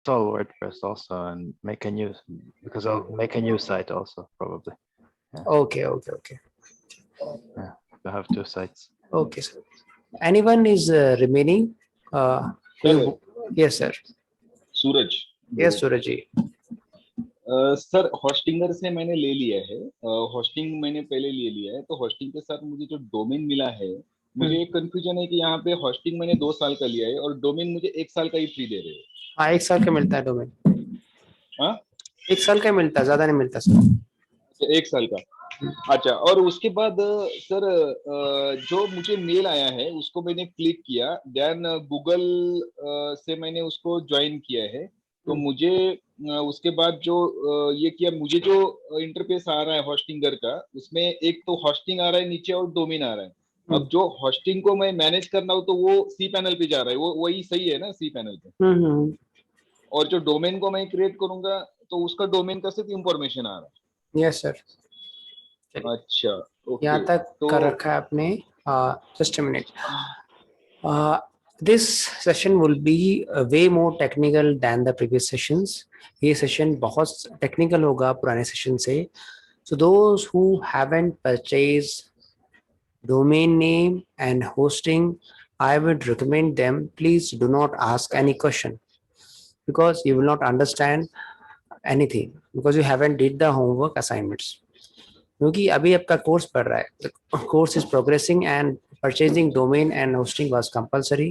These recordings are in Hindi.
install WordPress also and make a new, because I'll make a new site also probably. Yeah, Okay, okay, okay. yeah. I have two sites. Okay, sir. Anyone is remaining? Uh, do sir you, yes, sir. Suraj Yes, Suraj ji. Sir Hostinger से मैंने ले लिया है। होस्टिंग मैंने पहले ले लिया है, तो होस्टिंग के साथ मुझे जो डोमेन मिला है, मुझे एक कंफ्यूजन है कि यहाँ पे होस्टिंग मैंने 2 साल का लिया है और डोमेन मुझे 1 साल का ही फ्री दे रहे हो। हाँ, 1 साल का मिलता है डोमेन। हाँ, 1 साल का मिलता है, ज्यादा नहीं मिलता सर। तो 1 साल का। अच्छा, और उसके बाद सर जो मुझे मेल आया है उसको मैंने क्लिक किया, देन गूगल से मैंने उसको ज्वाइन किया है, तो मुझे उसके बाद जो ये किया, मुझे जो इंटरफेस आ रहा है होस्टिंगर का, उसमें एक तो होस्टिंग आ रहा है नीचे और डोमेन आ रहा है। अब जो होस्टिंग को मैं मैनेज करना हो तो वो सी पैनल पे जा रहा है, वो वही सही है ना, सी पैनल पे। और जो डोमेन को मैं क्रिएट करूंगा तो उसका डोमेन का सिर्फ इंफॉर्मेशन आ रहा यस सर। है। अच्छा, यहाँ ओके, तक तो कर रखा है आपने। Just a minute. This session will be way more technical than the previous sessions. ये session बहुत technical होगा पुराने session से. So those who haven't purchased domain name and hosting, I would recommend them, please do not ask any question, because you will not understand anything, because you haven't did the homework assignments. क्योंकि अभी आपका कोर्स पढ़ रहा है, course is progressing and purchasing domain and hosting was compulsory.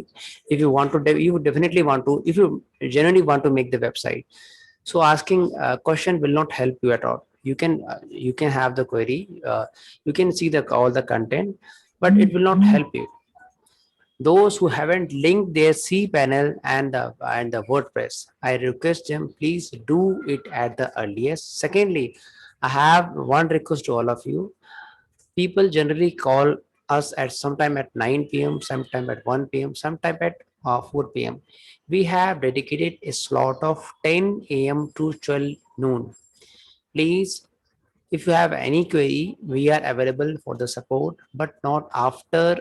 If you want to, you would definitely want to, if you genuinely want to make the website. So asking a question will not help you at all. You can have the query, you can see the all the content, but it will not help you. Those who haven't linked their cPanel and the WordPress, I request them, please do it at the earliest. Secondly, I have one request to all of you. People generally call us at sometime at 9 p.m., sometime at 1 p.m., sometime at 4 p.m. We have dedicated a slot of 10 a.m. to 12 noon. Please, if you have any query, we are available for the support, but not after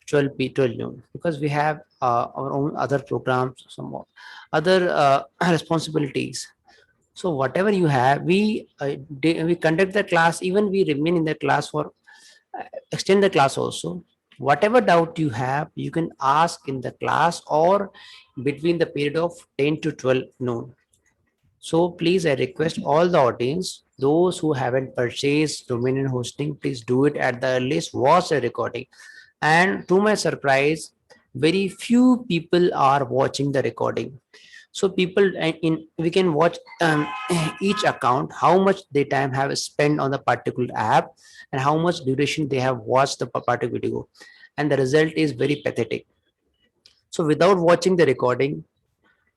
12 noon, because we have our own other programs, some more other responsibilities. So whatever you have, we conduct the class, even we remain in the class for extend the class also. Whatever doubt you have, you can ask in the class or between the period of 10 to 12 noon. So please, I request all the audience, those who haven't purchased domain and hosting, please do it at the earliest, watch the recording. And to my surprise, very few people are watching the recording. So people in we can watch each account, how much they time have spent on the particular app and how much duration they have watched the particular video, and the result is very pathetic. So without watching the recording,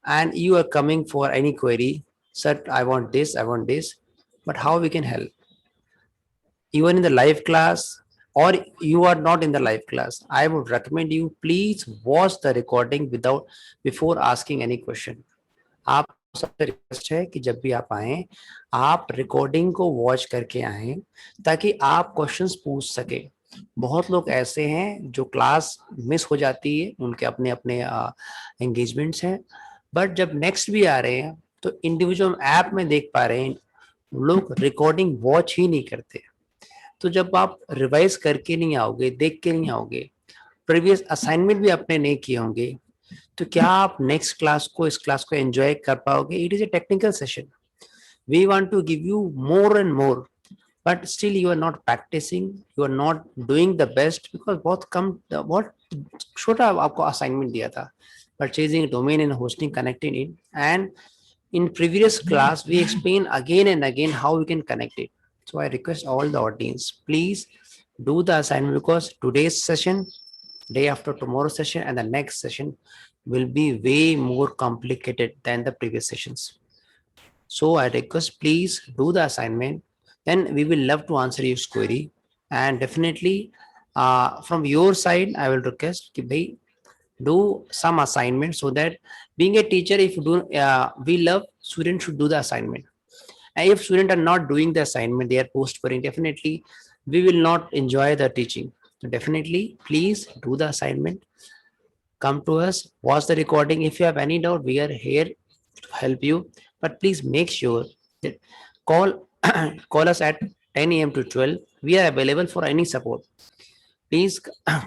and you are coming for any query, sir, I want this, I want this, but how we can help? Even in the live class, or you are not in the live class, I would recommend you, please watch the recording without before asking any question. आप सबसे रिक्वेस्ट है कि जब भी आप आए, आप रिकॉर्डिंग को वॉच करके आए, ताकि आप क्वेश्चंस पूछ सके. बहुत लोग ऐसे हैं जो क्लास मिस हो जाती है, उनके अपने अपने एंगेजमेंट्स हैं, बट जब नेक्स्ट भी आ रहे हैं तो इंडिविजुअल ऐप में देख पा रहे हैं, लोग रिकॉर्डिंग वॉच ही नहीं करते. तो जब आप रिवाइज करके नहीं आओगे, देख के नहीं आओगे, प्रीवियस असाइनमेंट भी आपने नहीं किए होंगे, तो क्या आप नेक्स्ट क्लास को, इस क्लास को एंजॉय कर पाओगे? It is a technical session. We want to give you more and more, but still you are not practising, you are not doing the best, because बहुत छोटा आपको असाइनमेंट दिया था, purchasing domain and hosting connected in, and in previous class we explain again and again how we can connect it. So I request all the audience, please do the assignment, because today's session, day after tomorrow session, and the next session will be way more complicated than the previous sessions. So I request, please do the assignment, then we will love to answer your query. And definitely from your side I will request कि भाई do some assignment, so that being a teacher, if you do we love students should do the assignment. And if students are not doing the assignment, they are postponing, definitely we will not enjoy the teaching. So definitely please do the assignment, come to us, watch the recording. If you have any doubt, we are here to help you, but please make sure that call call us at 10 a.m. to 12. We are available for any support. Please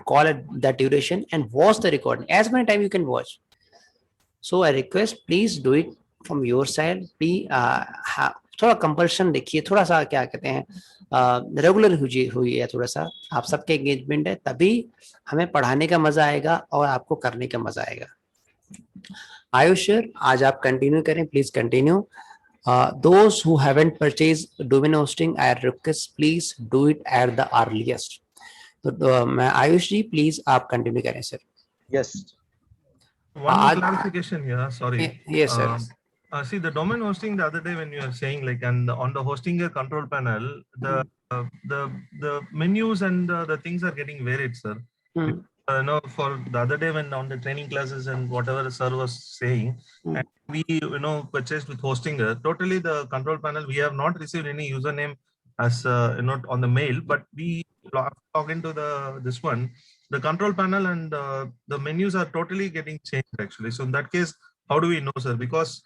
call at that duration and watch the recording as many time you can watch. So I request please do it from your side. Be थोड़ा कंपल्शन देखिए, थोड़ा सा क्या कहते हैं रेगुलर हुई है, थोड़ा सा आप सबके एंगेजमेंट है, तभी हमें पढ़ाने का मजा आएगा और आपको करने का मजा आएगा. आयुष सर, आज आप कंटिन्यू करें, please continue. Those who haven't purchased domain hosting, I request please do it at the earliest. तो मैं आयुष जी प्लीज आप कंटिन्यू करें sir. Yes. One more Ad- clarification here. Sorry. Yes sir. See the domain hosting the other day when you are saying like, and on the hosting control panel, the menus and the things are getting varied, sir. No, for the other day when on the training classes and whatever the sir was saying, and we purchased with Hostinger, totally the control panel, we have not received any username as on the mail, but we log into this one, the control panel, and the menus are totally getting changed actually. So in that case, how do we know, sir? Because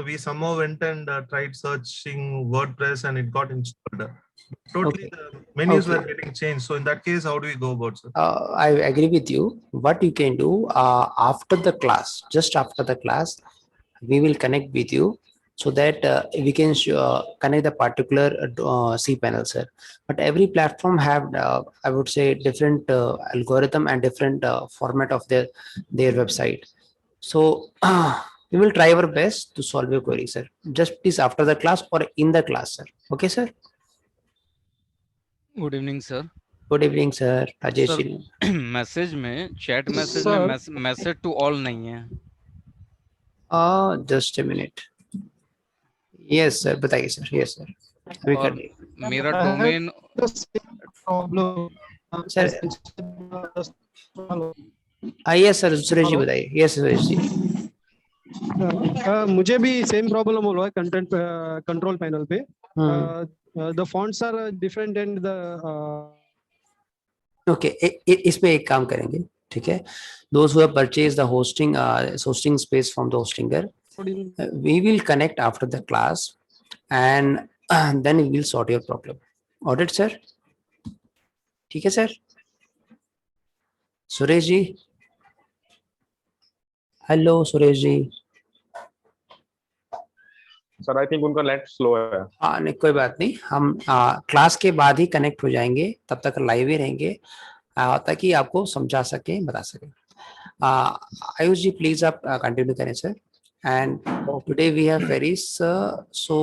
we somehow went and tried searching WordPress and it got installed. Totally, the menus were getting changed. So in that case, how do we go about, sir? I agree with you. What you can do after the class, just after the class, we will connect with you so that we can connect the particular cPanel, sir. But every platform have, I would say, different algorithm and different format of their website. So we will try our best to solve your query, sir. Just please after the class or in the class, sir. Okay, sir. Good evening sir. Good evening sir. Rajesh sir, ji. Message में, चैट मैसेज Sir. में मैसेज टू ऑल नहीं है. Just a minute. Yes sir, बताइए सर. यस सर, अभी कर और दिए मेरा domain sir. Yes sir, Suresh ji बताइए. यस सुरेश जी. मुझे भी सेम प्रॉब्लम हो रहा है कंटेंट कंट्रोल पैनल पे. The fonts are different and the okay, इसमें एक काम करेंगे, ठीक है. Those who have purchased the hosting space from the Hostinger, we will connect after the class and then we will sort your problem. Audit sir. ठीक है sir. Suresh ji. Hello Suresh ji. Sir I think उनका नेट स्लो है. हाँ नहीं, कोई बात नहीं, हम क्लास के बाद ही कनेक्ट हो जाएंगे, तब तक लाइव ही रहेंगे ताकि आपको समझा सके, बता सके. आयुष जी प्लीज आप कंटिन्यू करें sir. And today we have Ferris, so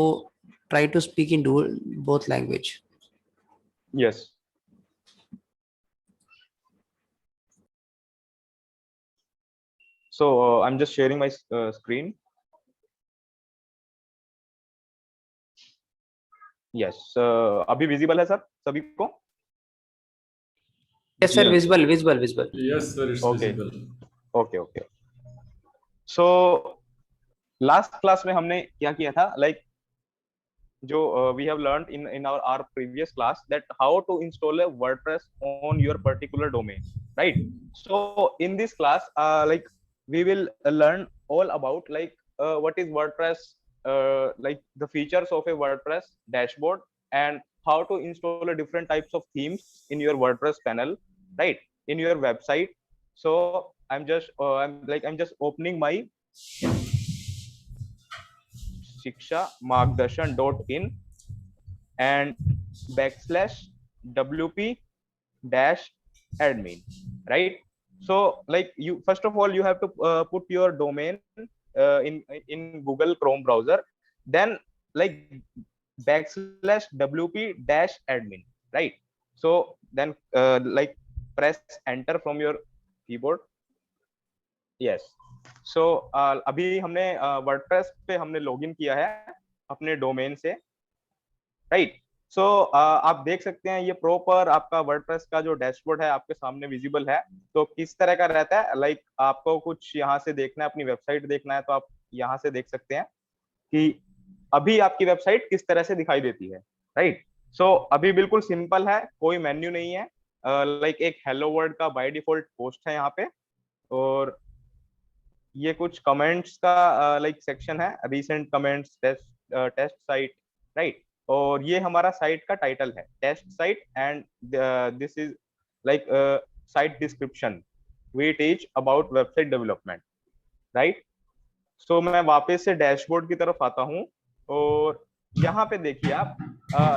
try to speak in both language. Yes. So I'm just sharing my screen. Yes. अभी visible है सर सभी को? Yes sir, visible. Yes sir, it's Okay. visible. Okay. So last class में हमने क्या किया था, like जो we have learned in our previous class that how to install a WordPress on your particular domain, right? So in this class like we will learn all about like what is WordPress, like the features of a WordPress dashboard and how to install a different types of themes in your WordPress panel, right, in your website. So I'm just opening my shikshamargdarshan.in and /wp-admin, right? So like you first of all you have to put your domain in Google Chrome browser, then like /wp-admin, right? So then like press enter from your keyboard. Yes. So अभी हमने WordPress पे हमने लॉगिन किया है अपने डोमेन से, राइट? सो आप देख सकते हैं ये प्रॉपर आपका WordPress का जो डैशबोर्ड है आपके सामने विजिबल है. तो किस तरह का रहता है, लाइक आपको कुछ यहाँ से देखना है, अपनी वेबसाइट देखना है, तो आप यहाँ से देख सकते हैं कि अभी आपकी वेबसाइट किस तरह से दिखाई देती है, राइट? सो अभी बिल्कुल सिंपल है, कोई मेन्यू नहीं है, लाइक एक हेलो वर्ल्ड का बाय डिफॉल्ट पोस्ट है यहाँ पे, और ये कुछ कमेंट्स का लाइक सेक्शन है, recent comments, test site, right. और ये हमारा साइट का टाइटल है, test site, and this is like site description, we teach about website development, right. So मैं वापस से डैशबोर्ड की तरफ आता हूँ, और यहाँ पे देखिए आप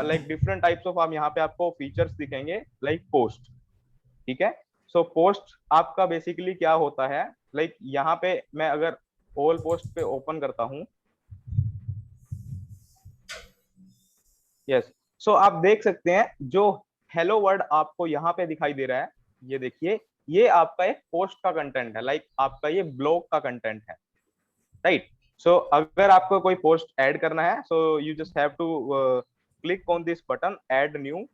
लाइक डिफरेंट टाइप्स ऑफ, आप यहाँ पे आपको फीचर्स दिखेंगे, लाइक पोस्ट, ठीक है। सो पोस्ट आपका बेसिकली क्या होता है, लाइक यहाँ पे मैं अगर ऑल पोस्ट पे ओपन करता हूँ, यस, सो आप देख सकते हैं जो हेलो वर्ड आपको यहाँ पे दिखाई दे रहा है, ये देखिए, ये आपका एक पोस्ट का कंटेंट है, लाइक आपका ये ब्लॉग का कंटेंट है, राइट। सो अगर आपको कोई पोस्ट ऐड करना है, so you just have to click on this button, add new,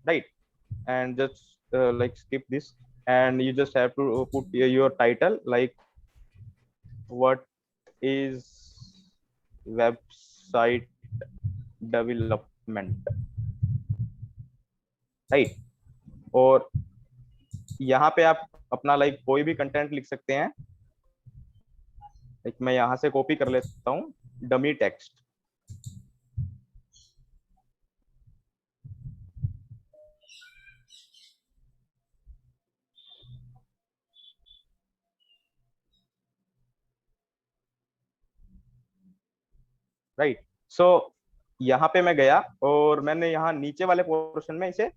right, and just like skip this, and you just have to put your title, like what is website development, right। और यहाँ पे आप अपना लाइक कोई भी कंटेंट लिख सकते हैं, लाइक मैं यहाँ से कॉपी कर लेता हूँ, डमी टेक्स्ट, राइट। सो यहाँ पे मैं गया और मैंने यहाँ नीचे वाले पोर्शन में इसे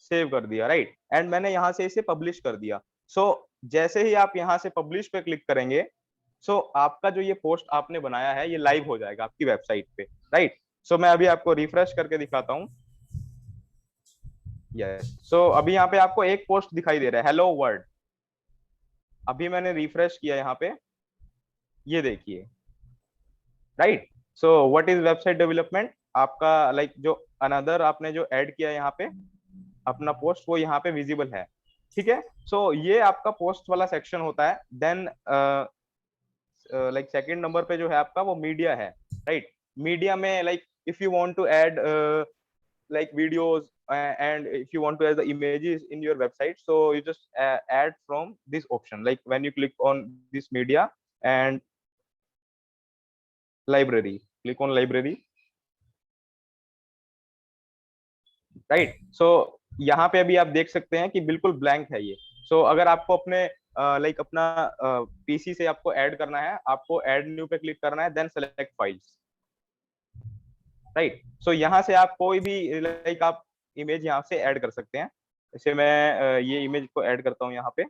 सेव कर दिया, राइट, एंड मैंने यहाँ से इसे पब्लिश कर दिया। सो जैसे ही आप यहाँ से पब्लिश पे क्लिक करेंगे, सो आपका जो ये पोस्ट आपने बनाया है ये लाइव हो जाएगा आपकी वेबसाइट पे, राइट। सो मैं अभी आपको रिफ्रेश करके दिखाता हूँ, यस। सो अभी यहाँ पे आपको एक पोस्ट दिखाई दे रहा है, हेलो वर्ल्ड। अभी मैंने रिफ्रेश किया यहाँ पे, ये देखिए, right. So what is website development, आपका लाइक जो अनदर आपने जो ऐड किया यहाँ पे अपना पोस्ट, वो यहाँ पे विजिबल है, ठीक है। सो ये आपका पोस्ट वाला सेक्शन होता है। देन लाइक सेकंड नंबर पे जो है आपका वो मीडिया है, राइट। मीडिया में like if you want to add like videos and if you want to add the images in your website, so you just add from this option, like when you click on this media and library, click on library, right। so यहाँ पे अभी आप देख सकते हैं कि बिल्कुल ब्लैंक है ये। so अगर आपको अपने लाइक अपना पीसी से आपको ऐड करना है, आपको ऐड न्यू पे क्लिक करना है, then select files, right. So यहाँ से आप कोई भी लाइक आप इमेज यहाँ से ऐड कर सकते हैं। जैसे मैं ये इमेज को ऐड करता हूँ यहाँ पे,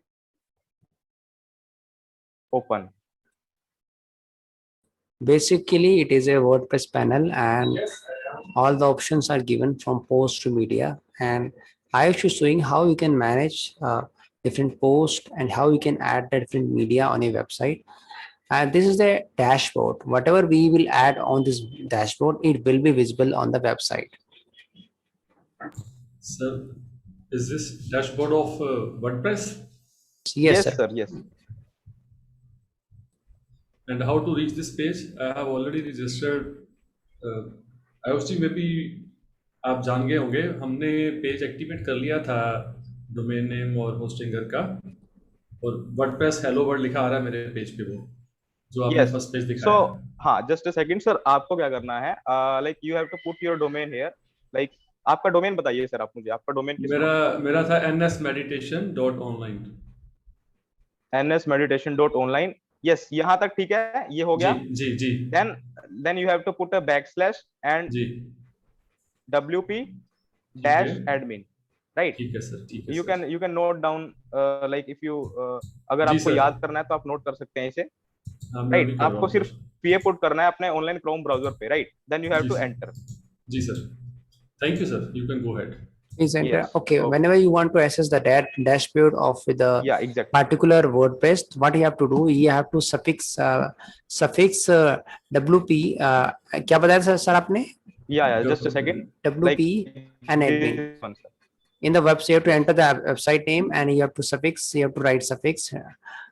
open. Basically, it is a WordPress panel and all the options are given from post to media. And I was showing how you can manage different posts and how you can add the different media on a website. And this is the dashboard. Whatever we will add on this dashboard, it will be visible on the website. Sir, is this dashboard of WordPress? Yes, sir. Yes. And how to reach this page? I have already registered. I was thinking maybe आप जान गए होंगे, हमने पेज एक्टिवेट कर लिया था डोमेन नेम और होस्टिंगर का, और वर्डप्रेस हेलो वर्ल्ड लिखा आ रहा है मेरे पेज पे, वो जो आपने फर्स्ट पेज दिखाया। So हाँ, जस्ट अ सेकंड सर, आपको क्या करना है, like you have to put your domain here, like आपका डोमेन बताइए सर, आप मुझे आपका डोमेन मेरा था nsmeditation.online। nsmeditation.online, यस, यहाँ तक ठीक है, ये हो गया। जी जी। then you have to put a backslash and ji wp dash admin, right। ठीक है सर, ठीक है। you can note down like if you अगर आपको याद करना है तो आप नोट कर सकते हैं इसे, राइट। आपको सिर्फ ये पुट करना है अपने ऑनलाइन क्रोम ब्राउजर पे, right, then you have to enter। जी sir, thank you sir, you can go ahead। Please enter. Yes. Okay, whenever you want to access the dashboard of the particular WordPress, what you have to do, you have to suffix wp क्या बताया सर आपने? Yeah, just a second, wp and admin in the website, you have to enter the website name and you have to suffix, you have to write suffix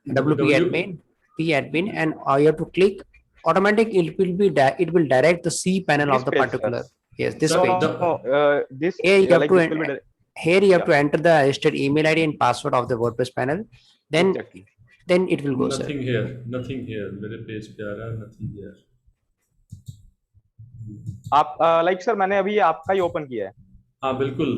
wp admin, p admin, and you have to click automatic, it will direct the C panel This of the page, sir. particular. Yes, this Sir, page. This Here you have like to this will be here you have yeah. to enter the registered email ID and password of the WordPress panel. Then exactly. then it will go, sir. nothing here, nothing here. मेरे पेज पे आ रहा है nothing here. आप like सर मैंने अभी आपका ही ओपन किया है. हाँ बिल्कुल.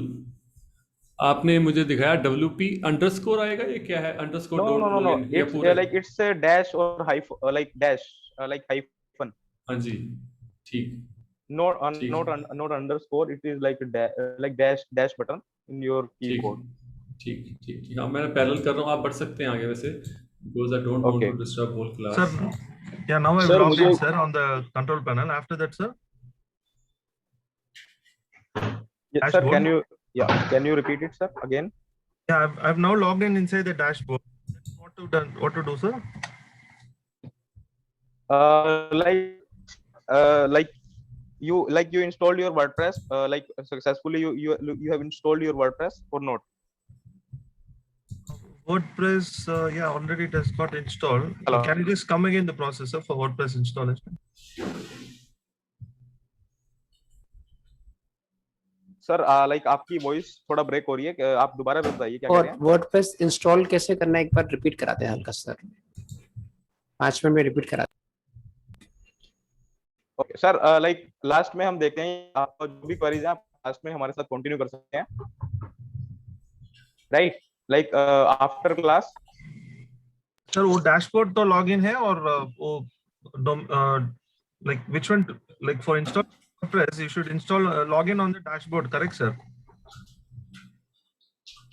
आपने मुझे दिखाया WP अंडरस्कोर आएगा, ये क्या है? Underscore No, dot no, no, no. Login या It's पूरा? like it's a dash or hyphen, like dash, like hyphen. हाँ जी, ठीक. Not underscore. It is like a like dash button in your ठीक keyboard. ठीक ठीक ठीक. हाँ मैं पैरेलल कर रहा हूँ, आप बढ़ सकते हैं आगे वैसे. Because I don't want Okay. to disturb whole class. Sir, yeah, now I've Sir, logged in, मुझे- sir, on the control panel. After that, sir, Yes, sir. Dashboard. Can you repeat it, sir, again? yeah, I've now logged in inside the dashboard. What to do, sir? Like you installed your WordPress, like successfully you have installed your WordPress or not? WordPress, yeah, already it has got installed. Hello. Can you just come again the processor for WordPress installation? Sir like आपकी वॉइस थोड़ा ब्रेक हो रही है, आप दोबारा बताइए क्या कह और रहे हैं. WordPress इंस्टॉल कैसे करना है, एक बार रिपीट कराते हैं हल्का सर. 5 मिनट में रिपीट करा. ओके सर, लाइक लास्ट में हम देखते हैं आपका जो भी क्वेरीज है आप लास्ट में हमारे साथ कंटिन्यू कर सकते हैं, right? Like after class. Sir वो डैशबोर्ड तो लॉगिन है और वो like which one, like for install WordPress you should install login on the dashboard, correct sir?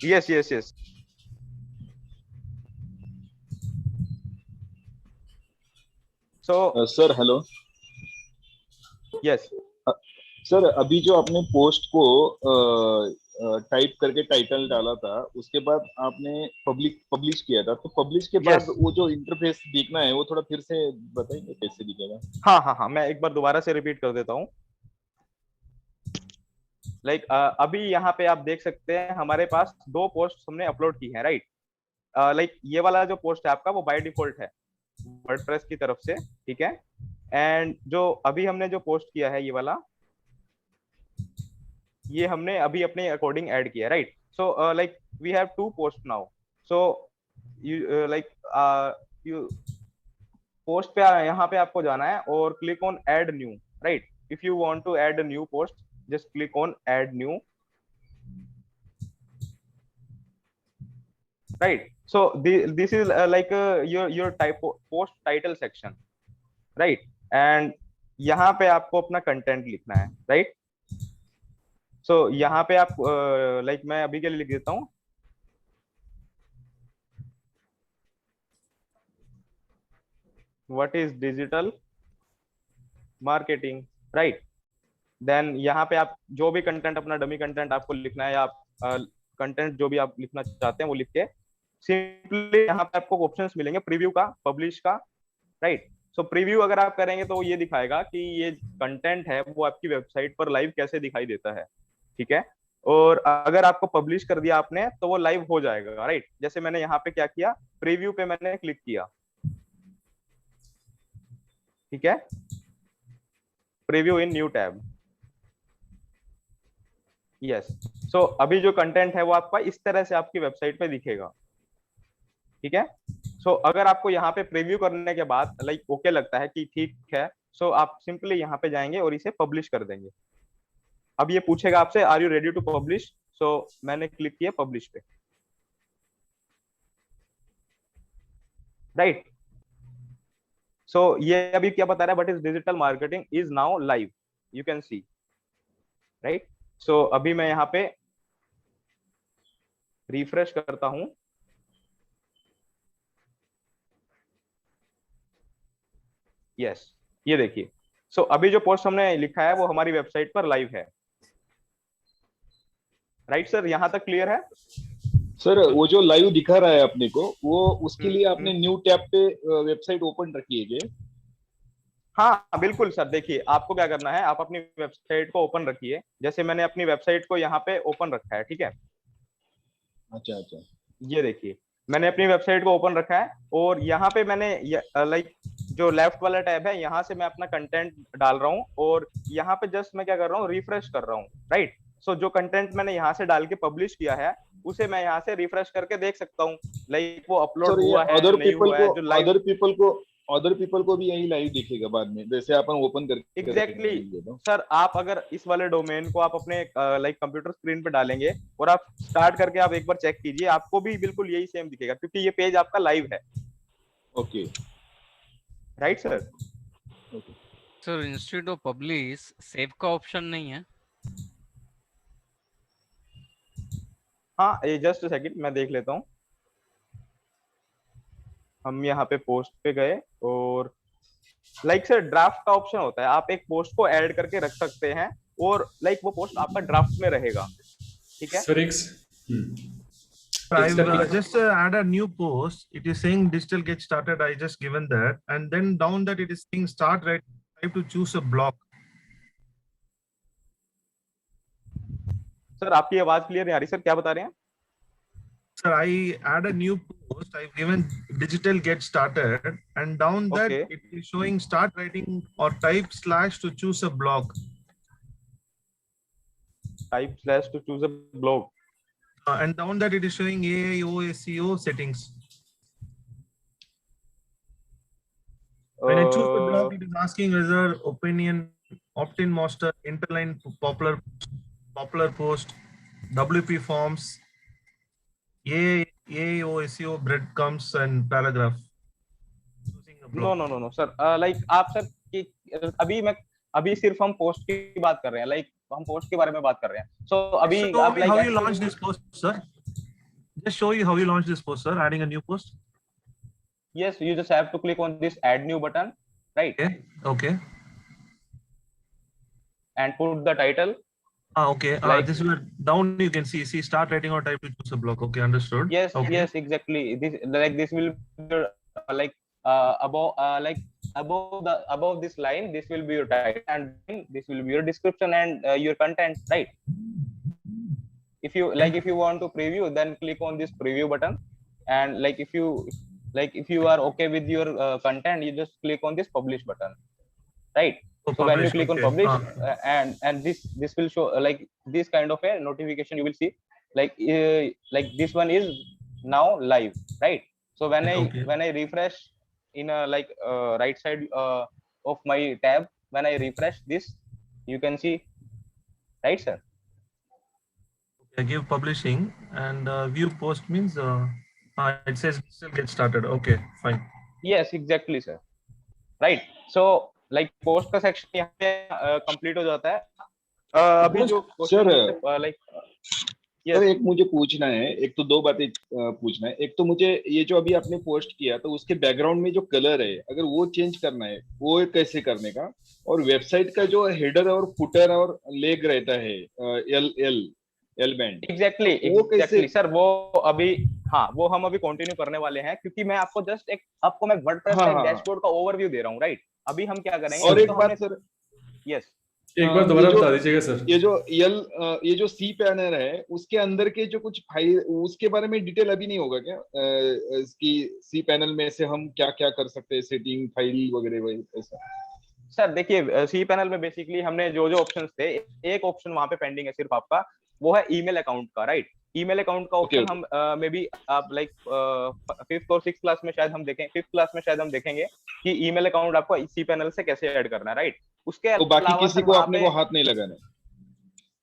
yes. So sir hello yes, sir, अभी जो आपने पोस्ट को टाइप करके टाइटल डाला था, उसके बाद आपने पब्लिश किया था, तो पब्लिश के बाद Yes. वो जो इंटरफेस दिखना है वो थोड़ा फिर से बताएंगे कैसे दिखेगा? हाँ, मैं एक बार दोबारा से रिपीट कर देता हूँ. लाइक अभी यहाँ पे आप देख सकते हैं हमारे पास 2 पोस्ट हमने अपलोड की हैं, राइट? लाइक ये वाला जो पोस्ट है आपका वो बाय डिफॉल्ट है वर्डप्रेस की तरफ से, ठीक है? एंड जो अभी हमने जो पोस्ट किया है ये वाला, ये हमने अभी अपने अकॉर्डिंग ऐड किया, right? So like we have 2 post now. So you like you post पे यहाँ पे आपको जाना है और click on add new, right? If you want to add a new post, just click on add new, right? So this is like your type post title section, right? And यहाँ पे आपको अपना कंटेंट लिखना है, right? So यहाँ पे आप like मैं अभी के लिए लिख देता हूँ, what is digital marketing, right? Then यहाँ पे आप जो भी कंटेंट अपना डमी कंटेंट आपको लिखना है, या आप कंटेंट जो भी आप लिखना चाहते हैं वो लिख के सिंपली यहाँ पे आपको ऑप्शंस मिलेंगे प्रीव्यू का, पब्लिश का, राइट? सो प्रीव्यू अगर आप करेंगे तो ये दिखाएगा कि ये कंटेंट है वो आपकी वेबसाइट पर लाइव कैसे दिखाई देता है, ठीक है? और अगर आपको पब्लिश कर दिया आपने तो वो लाइव हो जाएगा, राइट? जैसे मैंने यहाँ पे क्या किया, प्रीव्यू पे मैंने क्लिक किया, ठीक है? प्रीव्यू इन न्यू टैब. यस. सो अभी जो कंटेंट है वो आपका इस तरह से आपकी वेबसाइट पे दिखेगा, ठीक है? सो अगर आपको यहाँ पे प्रीव्यू करने के बाद लाइक ओके लगता है कि ठीक है, सो आप सिंपली यहाँ पे जाएंगे और इसे पब्लिश कर देंगे. अब ये पूछेगा आपसे are you ready to publish, so मैंने क्लिक किया पब्लिश पे, राइट? सो ये अभी क्या बता रहा है, but is digital marketing is now live, you can see, right? So अभी मैं यहाँ पे रिफ्रेश करता हूं, यस, ये देखिए. सो अभी जो पोस्ट हमने लिखा है वो हमारी वेबसाइट पर लाइव है, राइट सर? यहाँ तक क्लियर है? सर वो जो लाइव दिखा रहा है अपने को, वो उसके लिए आपने न्यू टैब पे वेबसाइट ओपन रखी है क्या? हाँ बिल्कुल सर. देखिए आपको क्या करना है, आप अपनी वेबसाइट को ओपन रखिए. जैसे मैंने अपनी वेबसाइट को यहाँ पे ओपन रखा है, ठीक है? अच्छा. ये देखिए मैंने अपनी वेबसाइट को ओपन रखा है और यहाँ पे मैंने लाइक जो लेफ्ट वाला टैब है, यहाँ से मैं अपना कंटेंट डाल रहा हूँ और यहाँ पे जस्ट मैं क्या कर रहा हूँ, रिफ्रेश कर रहा हूँ, राइट। सो जो कंटेंट मैंने यहाँ से डाल के पब्लिश किया है उसे मैं यहाँ से रिफ्रेश करके देख सकता हूँ, लाइक वो अपलोड सर ये हुआ है अदर नहीं पीपल हुआ है, को जो लाइव। अदर पीपल को भी यही लाइव दिखेगा बाद में, जैसे अपन ओपन करके एग्जैक्टली रखेंगे तो। सर, आप अगर इस वाले डोमेन को आप अपने लाइक कंप्यूटर स्क्रीन पे डालेंगे और आप स्टार्ट करके आप एक बार चेक कीजिए, आपको भी बिल्कुल यही सेम दिखेगा, क्योंकि ये पेज आपका लाइव है। Okay right sir. Sir instead of publish save का ऑप्शन नहीं है? हाँ, ये जस्ट सेकंड मैं देख लेता हूँ। हम यहाँ पे पोस्ट पे गए और लाइक सर ड्राफ्ट का ऑप्शन होता है, आप एक पोस्ट को ऐड करके रख सकते हैं और लाइक वो पोस्ट आपका ड्राफ्ट में रहेगा, ठीक है। सर एक I've just add a new post. It is saying digital get started. I just given that, and then down that it is saying start right. I have to choose a block. Sir आपकी आवाज क्लियर नहीं आ रही सर, क्या बता रहे हैं? Sir, I add a new post. I've given digital get started, and down that Okay. it is showing start writing or type slash to choose a block. Type slash to choose a blog. And down that it is showing AIO SEO settings. When I choose the block, it is asking whether opinion, opt-in master, interline popular post, WP forms, AIO SEO breadcrumbs and paragraph. Choosing a block. No sir, like आप सर की अभी सिर्फ हम पोस्ट की बात कर रहे हैं, लाइक हम पोस्ट के बारे में बात कर रहे हैं। सो अभी Show आप me like how you launch this post, sir. Just show you how you launch this post, sir. Adding a new post. yes, you just have to click on this add new button, right? Okay. And put the title. Okay. Like- This is down. You can see start writing or type to choose a block. Okay, understood. Yes, Okay. yes, exactly. This will be like above this line, this will be your title, and this will be your description and your content, right? If you want to preview, then click on this preview button, and if you are okay with your content, you just click on this publish button, right? So when you click on publish, and this will show this kind of a notification you will see, like this one is now live, right? So when I refresh in a right side of my tab, when I refresh this, you can see, right sir? I give publishing and view post means it says still get started. Okay, fine. Yes, exactly sir, right? So post का section यहाँ पे complete हो जाता है। अभी जो सर एक मुझे पूछना है, एक तो दो बातें पूछना है। एक तो मुझे ये जो अभी आपने पोस्ट किया तो उसके बैकग्राउंड में जो कलर है, अगर वो चेंज करना है वो कैसे करने का, और वेबसाइट का जो हेडर और फुटर और लेग रहता है एल बैंड, एग्जैक्टली सर, वो अभी वो हम अभी कंटिन्यू करने वाले हैं, क्योंकि मैं आपको जस्ट आपको मैं वर्डप्रेस का डैशबोर्ड का ओवरव्यू दे रहा हूँ, राइट? अभी हम क्या करेंगे, और एक बात सर, यस एक बार दोबारा बता दीजिएगा सर। ये जो सी पैनल है उसके अंदर के जो कुछ फाइल, उसके बारे में डिटेल अभी नहीं होगा क्या? इसकी सी पैनल में से हम क्या क्या कर सकते हैं, सेटिंग फाइल वगैरह ऐसा? सर देखिए, सी पैनल में बेसिकली हमने जो ऑप्शंस थे, एक ऑप्शन वहां पे पेंडिंग है सिर्फ आपका, वो है ईमेल अकाउंट का, राइट? ईमेल अकाउंट का ऑप्शन हम मे बी आप फिफ्थ और सिक्स्थ क्लास में शायद हम देखें, फिफ्थ क्लास में शायद हम देखेंगे कि ईमेल अकाउंट आपको सी पैनल से कैसे ऐड करना है, राइट? उसके तो बाकी किसी को अपने को हाथ नहीं लगाना है।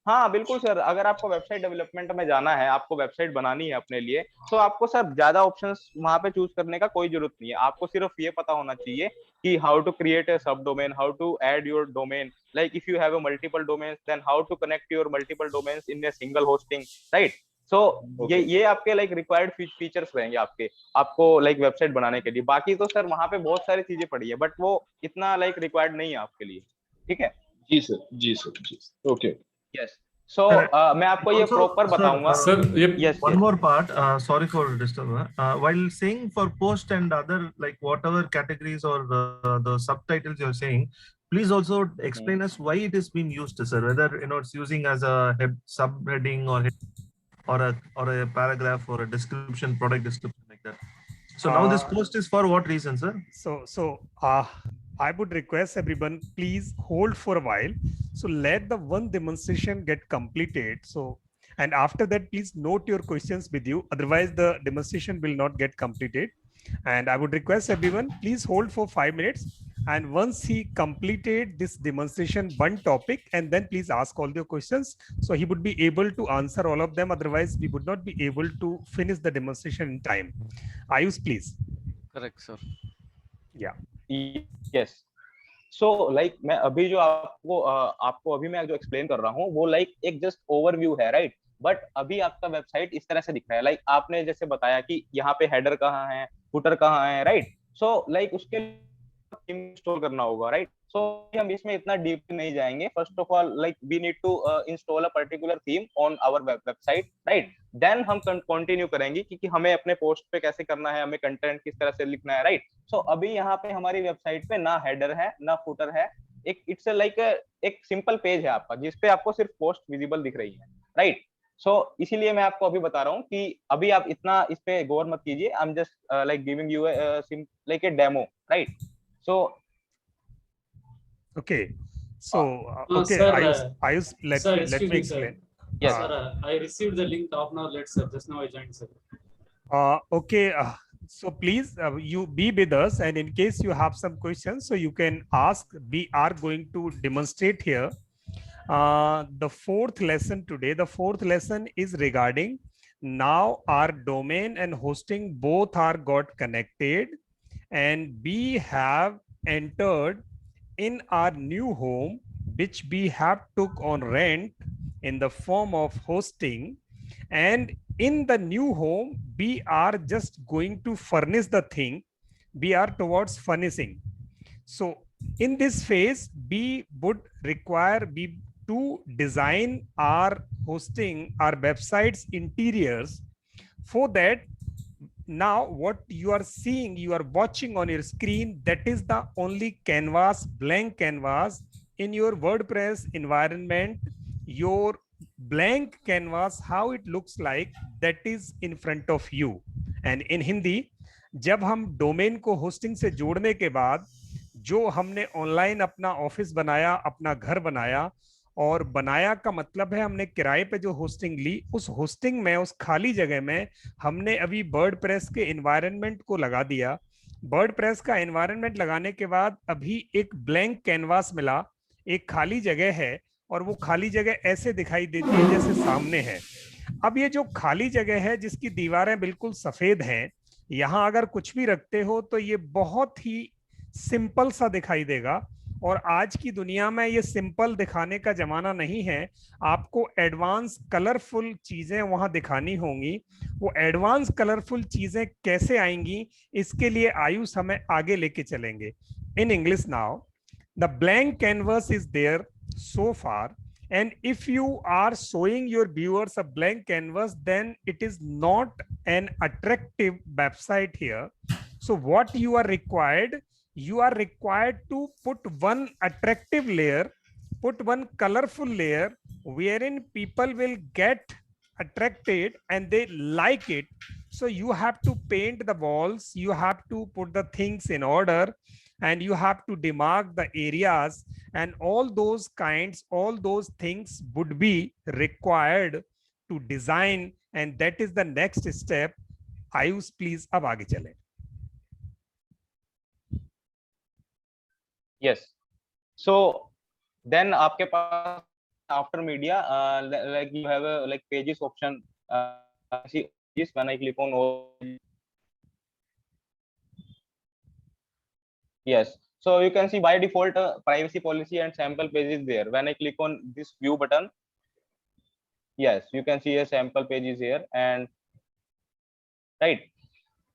हाँ बिल्कुल सर, अगर आपको वेबसाइट डेवलपमेंट में जाना है, आपको वेबसाइट बनानी है अपने लिए, तो आपको सर ज्यादा ऑप्शंस वहां पे चूज करने का कोई जरूरत नहीं है। आपको सिर्फ ये पता होना चाहिए कि how to create a sub domain, how to add your domain, like if you have a multiple domains, then how to connect your multiple domains in a single hosting, right? So ये आपके रिक्वायर्ड फीचर्स रहेंगे आपको वेबसाइट बनाने के लिए। बाकी तो सर वहां पे बहुत सारी चीजें पड़ी है, बट वो इतना रिक्वायर्ड नहीं है आपके लिए, ठीक है? जी सर, ओके, यस। So मैं आपको ये प्रॉपर बताऊंगा sir. Yes, one more part, sorry for disturbing, while saying for post and other whatever categories or the subtitles you're saying, please also explain us why it is being used, sir, whether it's using as a subheading or a paragraph or a description, product description, like that. So now this post is for what reason, sir? I would request everyone, please hold for a while. So let the one demonstration get completed. So, and after that, please note your questions with you. Otherwise, the demonstration will not get completed. And I would request everyone, please hold for 5 minutes. And once he completed this demonstration, one topic, and then please ask all your questions. So he would be able to answer all of them. Otherwise, we would not be able to finish the demonstration in time. Ayush, please. Correct, sir. Yeah. Yes. So like मैं अभी जो आपको अभी मैं जो एक्सप्लेन कर रहा हूँ वो लाइक एक जस्ट ओवरव्यू है, राइट? बट अभी आपका वेबसाइट इस तरह से दिख रहा है, लाइक आपने जैसे बताया कि यहाँ पे हेडर कहाँ है, फुटर कहाँ है, राइट? सो लाइक उसके थीम इंस्टॉल करना होगा, राइट? सो हम इसमें इतना डीप नहीं जाएंगे. First of all like we need to install a particular theme on our website, right? Then हम कंटिन्यू करेंगे कि हमें अपने पोस्ट पे कैसे करना है, हमें कंटेंट किस तरह से लिखना है, राइट? सो अभी यहाँ पे हमारी वेबसाइट पे ना हेडर है ना फुटर है, एक इट्स लाइक एक सिंपल पेज है आपका जिसपे आपको सिर्फ पोस्ट विजिबल दिख रही है, राइट? सो इसीलिए मैं आपको अभी बता रहा हूँ कि अभी आप इतना इस पे गौर मत कीजिए. I am just like giving you like a demo, right? So okay, so okay, sir, Ayush, let sir, me excuse me, explain. yes, Sir, I received the link half an hour late, sir. Just now I joined, sir. Okay, so please you be with us, and in case you have some questions, so you can ask. We are going to demonstrate here the fourth lesson today. The fourth lesson is regarding now our domain and hosting both are got connected, and we have entered in our new home, which we have took on rent in the form of hosting. And in the new home, we are just going to furnish the thing. We are towards furnishing. So in this phase, we would require to design our hosting, our website's interiors. For that, now what you are seeing, you are watching on your screen, that is the only canvas, blank canvas in your WordPress environment. Your blank canvas, how it looks like, that is in front of you. And in Hindi, जब हम डोमेन को होस्टिंग से जोड़ने के बाद जो हमने ऑनलाइन अपना ऑफिस बनाया, अपना घर बनाया, और बनाया का मतलब है हमने किराए पे जो होस्टिंग ली, उस होस्टिंग में, उस खाली जगह में हमने अभी वर्डप्रेस के एनवायरनमेंट को लगा दिया. वर्डप्रेस का एनवायरनमेंट लगाने के बाद अभी एक ब्लैंक कैनवास मिला, एक खाली जगह है, और वो खाली जगह ऐसे दिखाई देती है जैसे सामने है. अब ये जो खाली जगह है जिसकी दीवारें बिल्कुल सफेद हैं, यहाँ अगर कुछ भी रखते हो तो ये बहुत ही सिंपल सा दिखाई देगा. और आज की दुनिया में ये सिंपल दिखाने का जमाना नहीं है, आपको एडवांस कलरफुल चीजें वहां दिखानी होंगी. वो एडवांस कलरफुल चीजें कैसे आएंगी, इसके लिए आयुष हमें आगे लेके चलेंगे. In English now, the blank canvas is there so far, and if you are showing your viewers a blank canvas, then it is not an attractive website here. So what you are required, you are required to put one attractive layer, put one colorful layer wherein people will get attracted and they like it. So you have to paint the walls, you have to put the things in order, and you have to demark the areas, and all those kinds, all those things would be required to design, and that is the next step. Ayush, please अब आगे चलें. yes. So then आपके पास after media like you have a like pages option. See this when I click on all. Yes, so you can see by default privacy policy and sample page is there. When I click on this view button, yes, you can see a sample page is here, and right.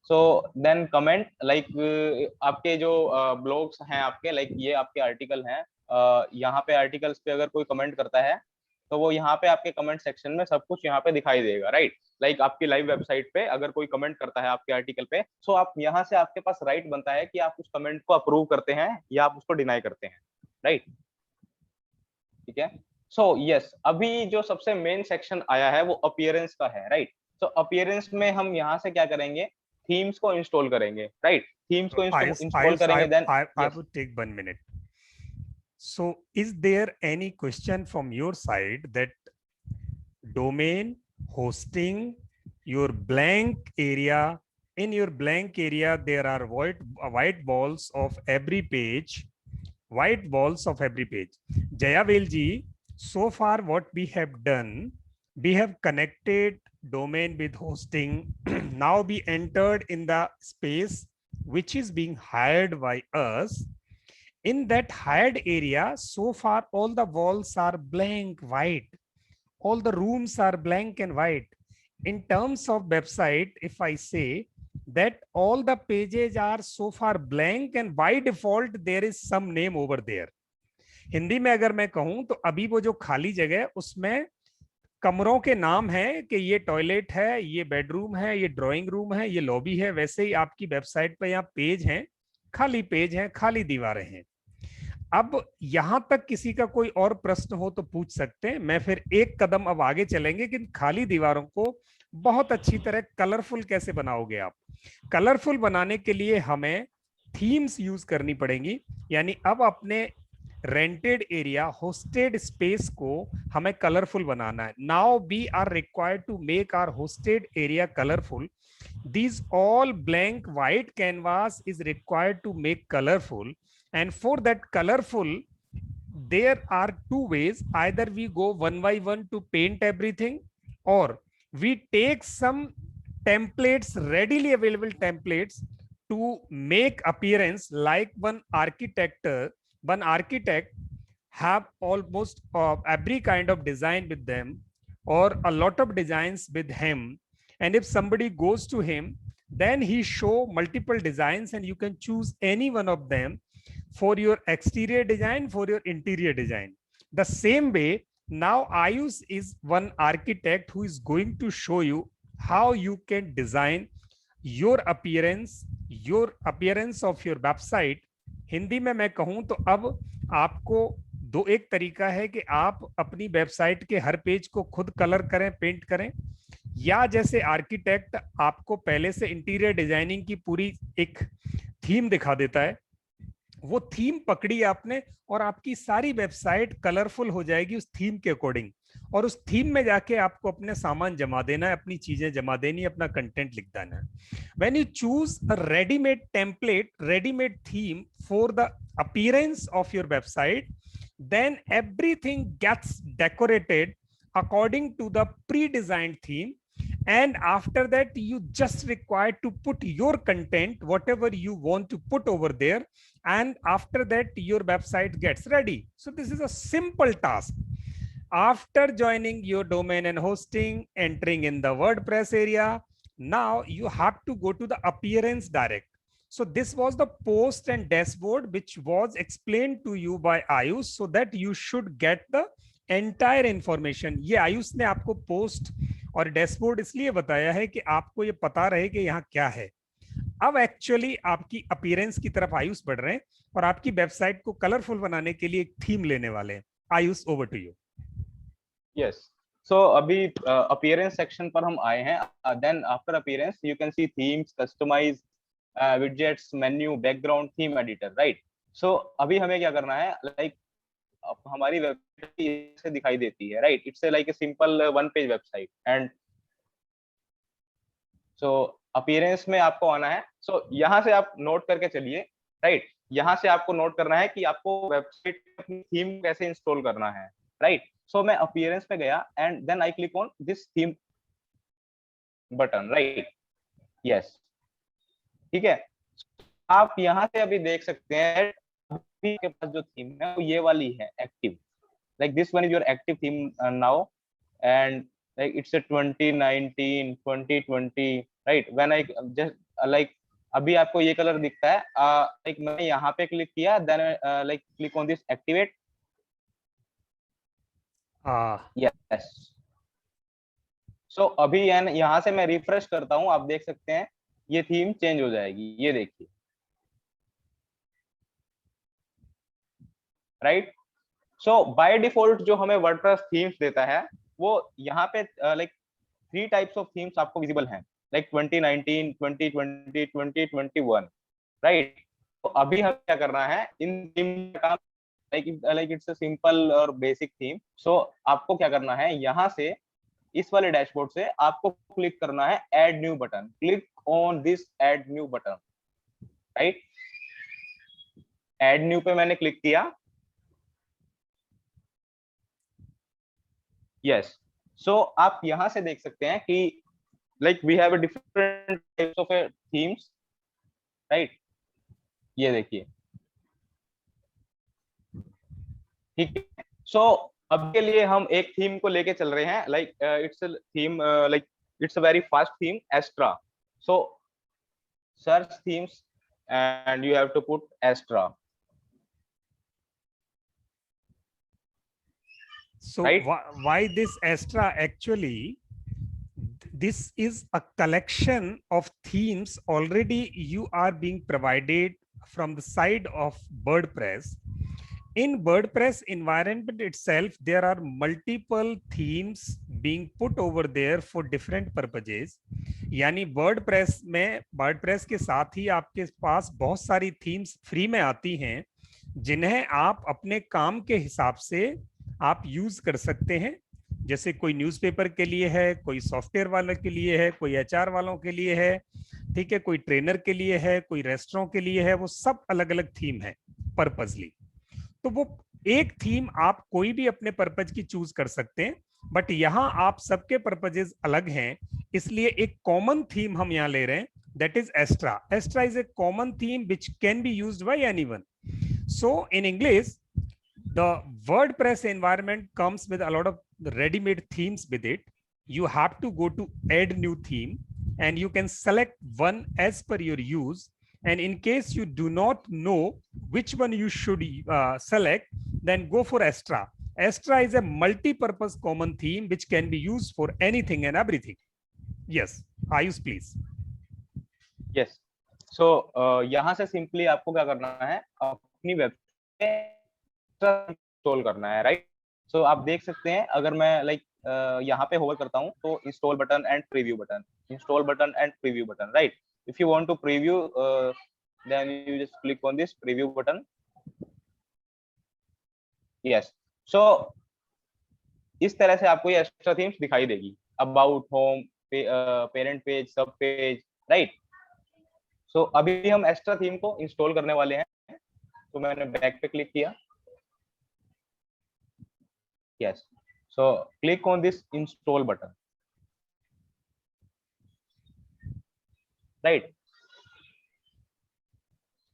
So then comment like आपके जो blogs हैं आपके, like ये आपके article हैं, यहाँ पे articles पे अगर कोई comment करता है तो वो यहाँ पे आपके कमेंट सेक्शन में सब कुछ यहाँ पे दिखाई देगा, राइट? लाइक आपकी लाइव वेबसाइट पे अगर कोई कमेंट करता है आपके आर्टिकल पे, सो आप यहाँ से आपके पास राइट बनता है कि आप उस कमेंट को अप्रूव करते हैं या आप उसको डिनाई करते हैं, राइट? ठीक है. सो यस, अभी जो सबसे मेन सेक्शन आया है वो अपीयरेंस का है, राइट? तो अपीयरेंस में हम यहाँ से क्या करेंगे, थीम्स को इंस्टॉल करेंगे, राइट? थीम्स को Ayush, इंस्टॉल करेंगे, then I would take 1 minute. So is there any question from your side that domain, hosting, your blank area, in your blank area, there are white balls of every page, white balls of every page. Jayavel ji, so far what we have done, we have connected domain with hosting. Now we entered in the space which is being hired by us. In that hired area, so far all the walls are blank white. All the rooms are blank and white. In terms of website, if I say that all the pages are so far blank and by default there is some name over there. Hindi में अगर मैं कहूं तो अभी वो जो खाली जगह है उसमें कमरों के नाम है कि ये टॉयलेट है, ये बेडरूम है, ये ड्राइंग रूम है, ये लॉबी है। वैसे ही आपकी वेबसाइट पर यहाँ पेज हैं, खाली दीवारें हैं। अब यहां तक किसी का कोई और प्रश्न हो तो पूछ सकते हैं। मैं फिर एक कदम अब आगे चलेंगे कि खाली दीवारों को बहुत अच्छी तरह कलरफुल कैसे बनाओगे आप। कलरफुल बनाने के लिए हमें थीम्स यूज करनी पड़ेंगी, यानी अब अपने रेंटेड एरिया, होस्टेड स्पेस को हमें कलरफुल बनाना है। Now we are required to make our hosted area colourful. These all blank white canvas is required to make colorful, and for that colorful there are two ways. Either we go one by one to paint everything, or we take some templates, readily available templates, to make appearance like one architect have almost every kind of design with them, or a lot of designs with him, and if somebody goes to him, then he show multiple designs and you can choose any one of them for your exterior design, for your interior design. The same way, now Ayush is one architect who is going to show you how you can design your appearance of your website. Hindi में मैं कहूं तो अब आपको एक तरीका है कि आप अपनी वेबसाइट के हर पेज को खुद कलर करें, पेंट करें, या जैसे आर्किटेक्ट आपको पहले से इंटीरियर डिजाइनिंग की पूरी एक थीम दिखा देता है, वो थीम पकड़ी आपने और आपकी सारी वेबसाइट कलरफुल हो जाएगी उस थीम के अकॉर्डिंग, और उस थीम में जाके आपको अपने सामान जमा देना है, अपनी चीजें जमा देनी है, अपना कंटेंट लिख देना है। When you choose a ready-made template, ready-made theme for the appearance of your website, then everything gets decorated according to the pre-designed theme, and after that you just require to put your content, whatever you want to put over there, and after that your website gets ready. So this is a simple task. After joining your domain and hosting, entering in the WordPress area, now you have to go to the appearance direct. So this was the post and dashboard which was explained to you by Ayush, so that you should get the entire information. ये आयुष ने आपको पोस्ट और डैशबोर्ड इसलिए बताया है कि आपको ये पता रहे कि यहाँ क्या है। अब एक्चुअली आपकी अपीयरेंस की तरफ आयुष बढ़ रहे हैं और आपकी वेबसाइट को कलरफुल बनाने के लिए एक थीम लेने वाले हैं। Ayush, over to you. Yes, so अभी अपीयरेंस सेक्शन पर हम आए हैं। Then after appearance you can see themes, customise, widgets, menu, background, theme editor, right. So अभी हमें क्या करना है, लाइक हमारी वेबसाइट से दिखाई देती है, right. It's like a simple one page website, and so appearance में आपको आना है। सो यहाँ से आप नोट करके चलिए, राइट। यहाँ से आपको नोट करना है कि आपको वेबसाइट अपनी थीम कैसे इंस्टॉल करना है, राइट। सो मैं अपीयरेंस में गया and then I click on this theme button, right. Yes, ठीक है। आप यहाँ से अभी देख सकते हैं अभी के पास जो थीम है वो ये वाली है, active. Like this one is your active theme now, and like it's a 2019 2020, right? When I just like अभी आपको ये कलर दिखता है, like मैं यहाँ पे क्लिक किया, then like click on this activate. Yes. So अभी यहाँ से मैं रिफ्रेश करता हूँ, आप देख सकते हैं ये थीम चेंज हो जाएगी, ये देखिए, राइट। सो बाय डिफॉल्ट जो हमें वर्डप्रेस थीम्स देता है वो यहाँ पे लाइक 3 टाइप्स ऑफ थीम्स आपको विजिबल हैं। Like 2019, 2020, 2021, right? तो अभी हम क्या करना है इन थीम का, लाइक इट्स अ सिंपल और बेसिक थीम। सो आपको क्या करना है, यहाँ से इस वाले डैशबोर्ड से आपको क्लिक करना है add new button, click on this add new button, right? Add new पे मैंने क्लिक किया, यस। सो आप यहां से देख सकते हैं कि like we have a different types of themes, right? ये देखिए, ठीक है। सो अब के लिए हम एक थीम को लेके चल रहे हैं, like it's theme, like it's a very fast theme, Astra. So search themes and you have to put Astra. So right? why this Astra? Actually, this is a collection of themes already you are being provided from the side of WordPress. In WordPress environment itself, there are multiple themes being put over there for different purposes. यानी WordPress में, WordPress के साथ ही आपके पास बहुत सारी थीम्स फ्री में आती हैं जिन्हें आप अपने काम के हिसाब से आप यूज कर सकते हैं। जैसे कोई न्यूज़पेपर के लिए है, कोई सॉफ्टवेयर वालों के लिए है, कोई एचआर वालों के लिए है, ठीक है, कोई ट्रेनर के लिए है, कोई रेस्टोरेंट के लिए है, वो सब अलग अलग थीम है पर्पजली। तो वो एक थीम आप कोई भी अपने पर्पज की चूज कर सकते हैं, बट यहाँ आप सबके पर्पजेस अलग हैं, इसलिए एक कॉमन थीम हम यहाँ ले रहे हैं, that is Astra. Astra is a common theme which can be used by anyone. So in English the WordPress environment comes with a lot of ready-made themes with it. You have to go to add new theme and you can select one as per your use. And in case you do not know which one you should select, then go for Astra. Astra is a multi-purpose common theme which can be used for anything and everything. Yes, Ayush, please. Yes. So यहाँ से सिंपली आपको क्या करना है, अपनी वेबसाइट इंस्टॉल करना है, राइट? सो आप देख सकते हैं, अगर मैं लाइक यहाँ पे होवर करता हूँ तो install button and preview button, install button and preview button, right? If you want to preview then you just click on this preview button. Yes, so इस तरह से आपको ये एक्स्ट्रा थीम्स दिखाई देगी, about, home, parent page, sub page, right? So अभी हम एक्स्ट्रा थीम को इंस्टॉल करने वाले हैं, तो मैंने बैक पे क्लिक किया। Yes, so click on this install button, right?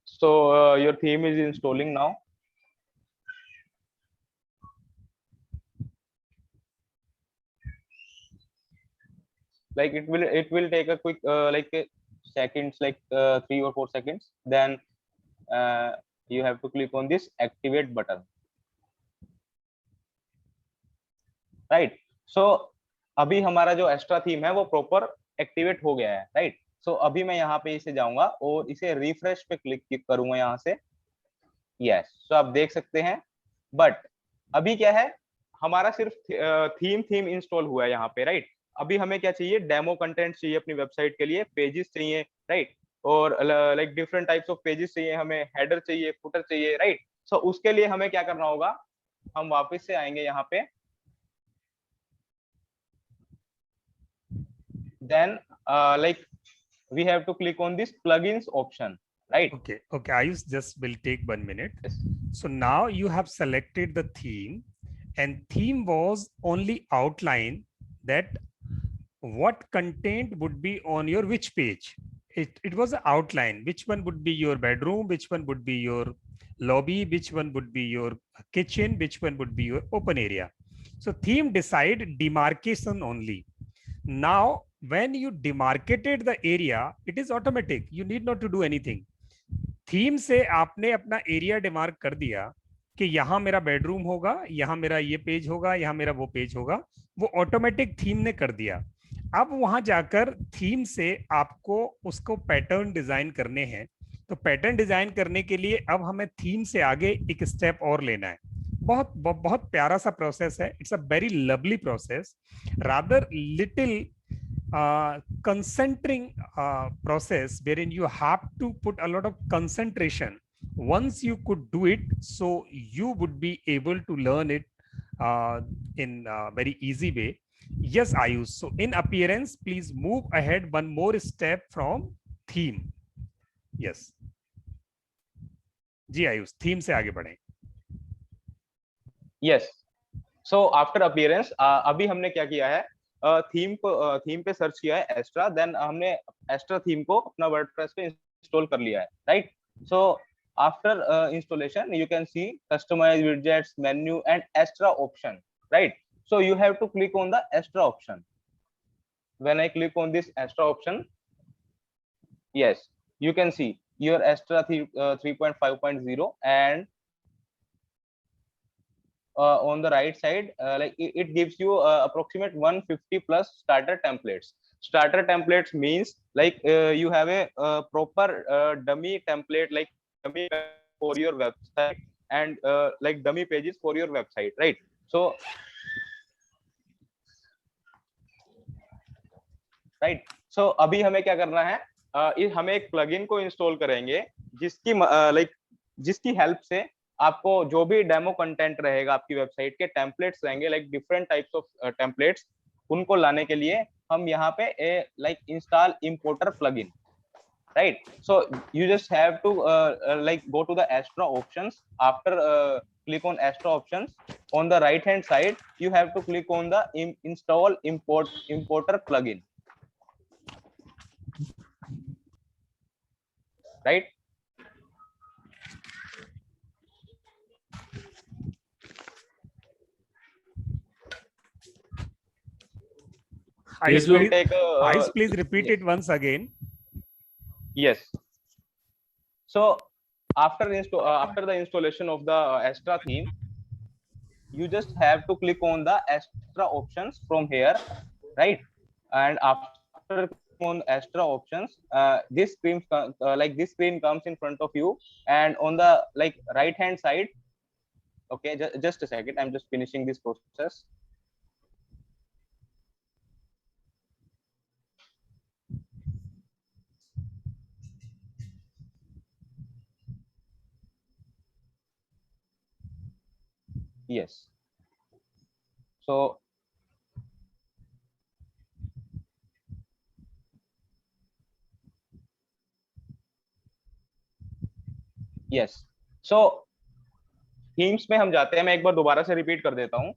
So your theme is installing now. Like it will take a quick like seconds, like 3 or 4 seconds. Then you have to click on this activate button. Right? So अभी हमारा जो एक्स्ट्रा थीम है वो प्रॉपर एक्टिवेट हो गया है, राइट? सो अभी मैं यहाँ पे इसे जाऊंगा और इसे रिफ्रेश पे क्लिक करूंगा यहाँ से। यस, सो आप देख सकते हैं, बट अभी क्या है, हमारा सिर्फ थीम इंस्टॉल हुआ है यहाँ पे, राइट? अभी हमें क्या चाहिए, डेमो कंटेंट चाहिए अपनी वेबसाइट के लिए, पेजेस चाहिए, राइट? और like different types of pages चाहिए, हमें हेडर चाहिए, फुटर चाहिए, राइट? सो उसके लिए हमें क्या करना होगा, हम वापस से आएंगे यहाँ पे, then like we have to click on this plugins option, right? Okay, I just will take 1 minute. Yes. So now you have selected the theme, and theme was only outline that what content would be on your which page. It was an outline, which one would be your bedroom, which one would be your lobby, which one would be your kitchen, which one would be your open area. So theme decide demarcation only. Now when you demarcated the area, it is automatic, you need not to do anything. Theme से आपने अपना एरिया डिमार्क कर दिया कि यहाँ मेरा बेडरूम होगा, यहाँ मेरा ये पेज होगा, यहाँ मेरा वो पेज होगा, वो ऑटोमेटिक थीम ने कर दिया। अब वहां जाकर थीम से आपको उसको पैटर्न डिजाइन करने हैं, तो पैटर्न डिजाइन करने के लिए अब हमें थीम से आगे एक स्टेप और लेना है। बहुत प्यारा सा प्रोसेस है, it's a very lovely process, rather little concentrating process wherein you have to put a lot of concentration. Once you could do it, so you would be able to learn it in a very easy way. Yes, Ayush. So in appearance, please move ahead one more step from theme. Yes. जी आयुष, थीम से आगे बढ़े. Yes. So after appearance, अभी हमने क्या किया है, थीम पे सर्च किया है Astra, then हमने Astra थीम को अपना WordPress पे इंस्टॉल कर लिया है, right? So after installation, you can see customize widgets, menu, and Astra option, right? So you have to click on the Astra option. When I click on this Astra option, yes, you can see your Astra 3.5.0, and on the right side, like it gives you approximate 150 plus starter templates. Starter templates means like you have a proper dummy template, like dummy for your website, and like dummy pages for your website, right? So right, so अभी हमें क्या करना है, हमें एक प्लगइन को इंस्टॉल करेंगे जिसकी लाइक जिसकी हेल्प से आपको जो भी डेमो कंटेंट रहेगा आपकी वेबसाइट के, टेम्पलेट्स रहेंगे like different types of templates, उनको लाने के लिए हम यहाँ पे like install importer plugin, right? So you just have to like go to the Astra options. After click on Astra options, on the right hand side you have to click on the install importer plugin, right? Ayush, will please, take Ayush, please repeat yes. it once again. Yes. So after the installation of the Astra theme, you just have to click on the Astra options from here, right? And after on Astra options, this screen this screen comes in front of you, and on the like right hand side, okay, just a second, I'm just finishing this process. Yes. So yes. So themes में हम जाते हैं, मैं एक बार दोबारा से रिपीट कर देता हूं.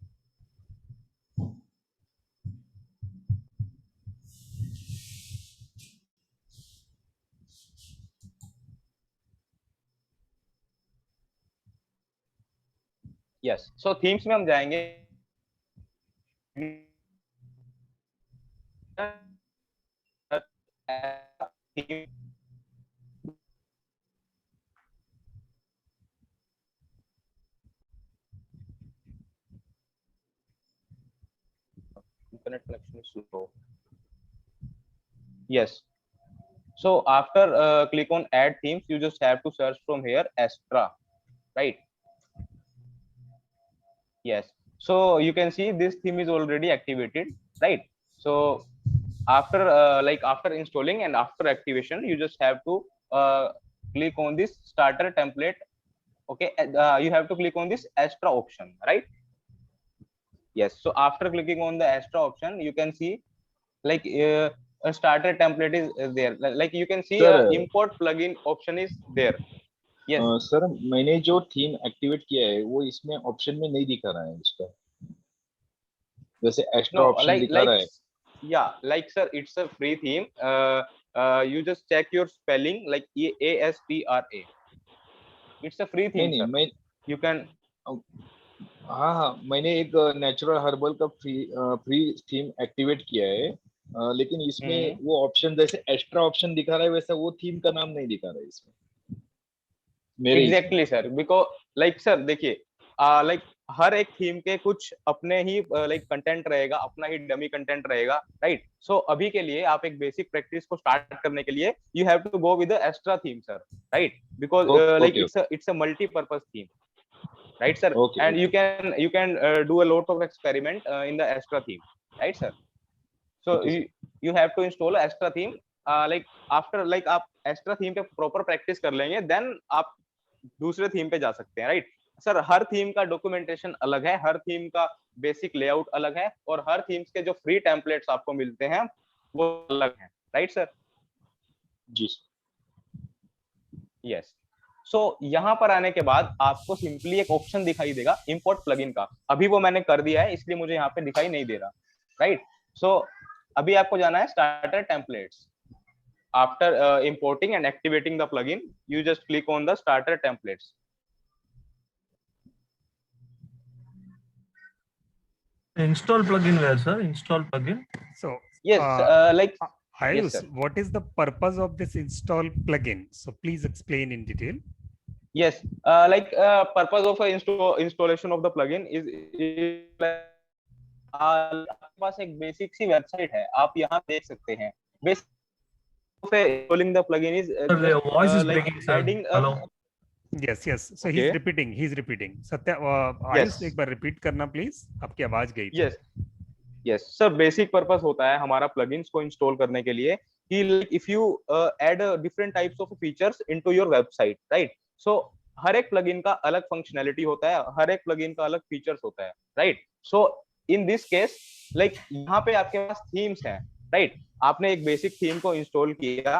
यस, सो थीम्स में हम जाएंगे. Internet connection is slow. Yes. So after click on add themes, you just have to search from here Astra, right? Yes. So you can see this theme is already activated, right? So after after installing and after activation, you just have to click on this starter template. Okay, you have to click on this Astra option, right? Yes. So after clicking on the Astra option, you can see like a starter template is there. Like you can see import plugin option is there. Yes. Sir मैंने जो थीम एक्टिवेट किया है वो इसमें ऑप्शन में नहीं दिखा रहा है इसका, वैसे एक्स्ट्रा ऑप्शन दिखा रहा है. Yeah, like sir, it's a free theme. You just check your spelling like ASTRA. It's a free theme, sir. You can. हाँ, मैंने एक नेचुरल हर्बल का फ्री थीम एक्टिवेट किया है, लेकिन इसमें वो ऑप्शन जैसे एक्स्ट्रा ऑप्शन दिखा रहा है वैसा वो थीम का नाम नहीं दिखा रहा है इसमें. Exactly sir, because like sir देखिए like हर एक थीम के कुछ अपने ही like कंटेंट रहेगा, अपना ही डमी कंटेंट रहेगा, राइट? सो अभी के लिए आप एक बेसिक प्रैक्टिस को स्टार्ट करने के लिए you have to go with the extra theme sir, right? Because like it's a multi-purpose theme, right sir? And you can do a lot of experiment in the Astra theme, right sir? So Okay, you have to install extra theme. Like after like आप extra theme पे proper practice कर लेंगे, then आप दूसरे थीम पे जा सकते हैं, राइट सर। हर थीम का डॉक्यूमेंटेशन अलग है, हर थीम का बेसिक लेआउट अलग है, और हर थीम्स के जो फ्री टेम्पलेट्स आपको मिलते हैं वो अलग हैं, राइट सर। जी यस। सो यहाँ पर आने के बाद आपको सिंपली एक ऑप्शन दिखाई देगा इंपोर्ट प्लगइन का। अभी वो मैंने कर दिया है, इसलिए मुझे यहाँ पे दिखाई नहीं दे रहा, राइट। सो अभी आपको जाना है starter templates. After importing and activating the plugin, you just click on the starter templates. Install plugin where, sir? Install plugin. So Yes, like Ayush, yes, sir. what is the purpose of this install plugin? So please explain in detail. Yes, purpose of installation of the plugin is आपके पास एक बेसिक सी वेबसाइट है, आप यहाँ देख सकते हैं। Basic installing the plugin is The voice is like breaking, sir. adding Hello. Yes, yes. So Okay. he's repeating. Satya, Ayush, Yes. एक बार repeat करना please. आपकी आवाज गई थी. yes yes sir, basic purpose होता है हमारा plugins को install करने के लिए कि if you add different types of features into your website, right? So हर एक plugin का अलग functionality होता है, हर एक plugin का अलग features होता है, right? So in this case, like यहाँ पे आपके पास themes हैं, right? आपने एक बेसिक थीम को इंस्टॉल किया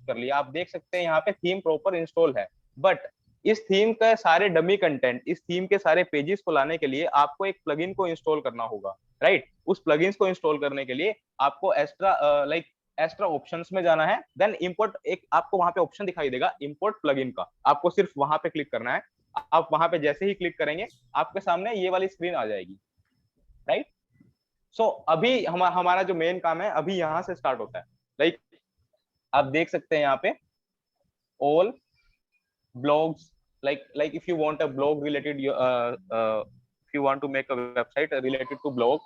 कर लिया, आप देख सकते हैं यहाँ पे थीम प्रॉपर इंस्टॉल है, बट इस थीम का सारे डमी कंटेंट, इस थीम के सारे पेजेस को लाने के लिए आपको एक प्लगइन को इंस्टॉल करना होगा, राइट? उस प्लगइन्स को इंस्टॉल करने के लिए आपको एक्स्ट्रा ऑप्शंस में जाना है, देन इंपोर्ट, एक आपको वहां पे ऑप्शन दिखाई देगा इंपोर्ट प्लगइन का, आपको सिर्फ वहां पे क्लिक करना है। आप वहां पे जैसे ही क्लिक करेंगे आपके सामने ये वाली स्क्रीन आ जाएगी, राइट? सो अभी हमारा जो मेन काम है अभी यहाँ से स्टार्ट होता है। लाइक आप देख सकते हैं यहाँ पे all blogs, like if you want a blog related, if you want to make a website related to blog,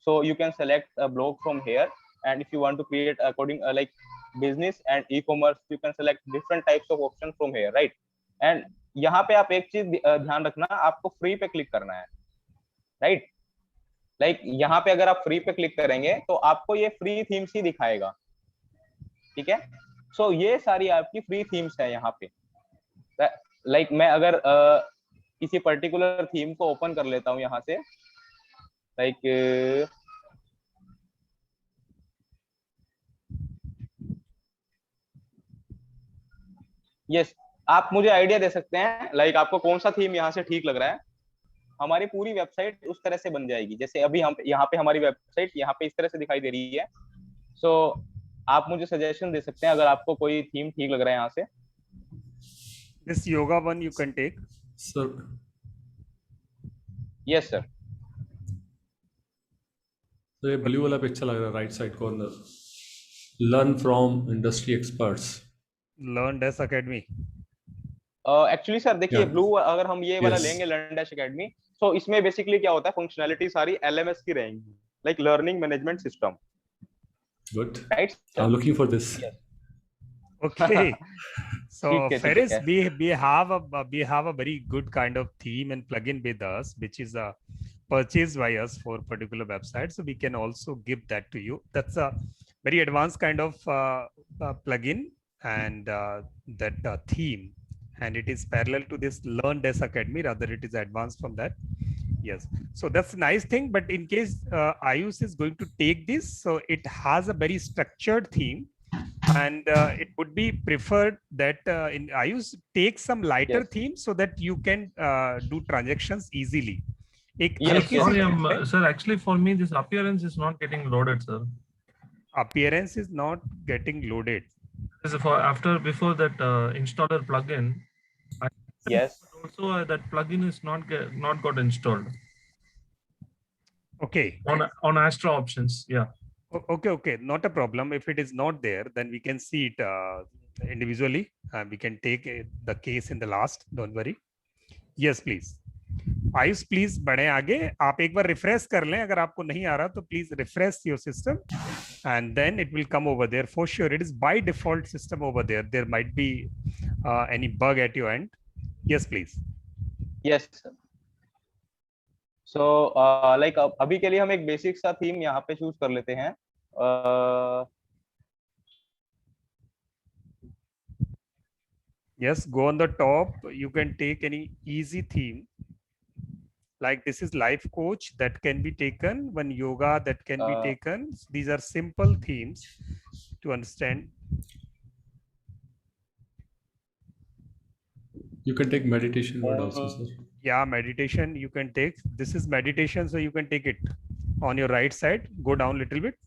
so you can select a blog from here, and if you want to create according like business and e-commerce, you can select different types of options from here, right? And यहाँ पे आप एक चीज ध्यान रखना, आपको फ्री पे क्लिक करना है, राइट? लाइक यहाँ पे अगर आप फ्री पे क्लिक करेंगे तो आपको ये फ्री थीम्स ही दिखाएगा, ठीक है? सो ये सारी आपकी फ्री थीम्स है यहाँ पे। लाइक मैं अगर किसी पर्टिकुलर थीम को ओपन कर लेता हूँ यहाँ से, लाइक यस, आप मुझे आइडिया दे सकते हैं लाइक आपको कौन सा थीम यहाँ से ठीक लग रहा है? हमारी पूरी वेबसाइट उस तरह से बन जाएगी, जैसे अभी हम यहाँ पे हमारी वेबसाइट यहाँ पे इस तरह से दिखाई दे रही है। सो आप मुझे सजेशन दे सकते हैं अगर आपको कोई थीम ठीक लग रहा है यहाँ से। This yoga one you can take. Sir, yes sir. तो ये ब्लू वाला पिक्चर लग रहा है, right side corner, learn from industry experts, Learn Dash Academy. Actually sir देखिए Yeah. ब्लू अगर हम ये वाला Yes. लेंगे लर्न डैश एकेडमी, तो इसमें बेसिकली क्या होता है, फंक्शनैलिटी सारी LMS की रहेंगी, like learning management system, good, right? I am looking for this. Okay. So ठीक है, Ferris, ठीक है। we have a very good kind of theme and plugin with us, which is purchased by us for particular website. So we can also give that to you. That's a very advanced kind of plugin and that theme, and it is parallel to this Learn Dash Academy. Rather, it is advanced from that. Yes. So that's a nice thing. But in case Ayush is going to take this, so it has a very structured theme. And it would be preferred that in Ayush take some lighter Yes. theme so that you can do transactions easily. एक Yes, हल्की सी Sorry, theme है, sir. Actually, for me, this appearance is not getting loaded, sir. appearance is not getting loaded. This is before that installer plugin. Yes. Also, that plugin is not got installed Okay. on Astra options. Yeah. Okay, not a problem. If it is not there, then we can see it individually. We can take the case in the last. Don't worry. Yes, please. Ayush please बढ़े आगे, आप एक बार रिफ्रेश कर लें, अगर आपको नहीं आ रहा तो please refresh your system and then it will come over there for sure. It is by default system over there. There might be any bug at your end. Yes, please. Yes, sir. So like अभी के लिए हम एक बेसिक सा थीम यहाँ पे चूज कर लेते हैं. Yes, go on the top. You can take any easy theme. Like this is life coach that can be taken, one yoga that can be taken. These are simple themes to understand. You can take meditation mode also, sir. Yeah, meditation you can take. This is meditation, so you can take it on your right side. Go down a little bit.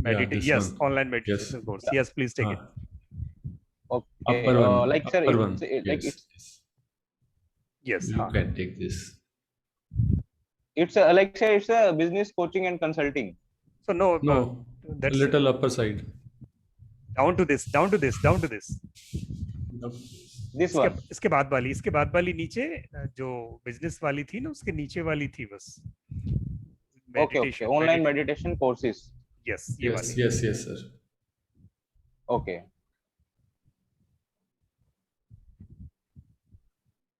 Meditate. this Yes, one. online meditation course. Yes, please take it. Okay. Upper one. Like sir, upper one. like Yes. Yes. You can take this. it's like say it's a business coaching and consulting. So no, No, that's a little upper side. down to this, down to this, down to this. Nope. This one. इसके बाद वाली नीचे जो बिजनेस वाली थी ना, उसके नीचे वाली थी बस. Okay. Online meditation courses. Yes, ये Yes, वाली. yes, sir. Okay.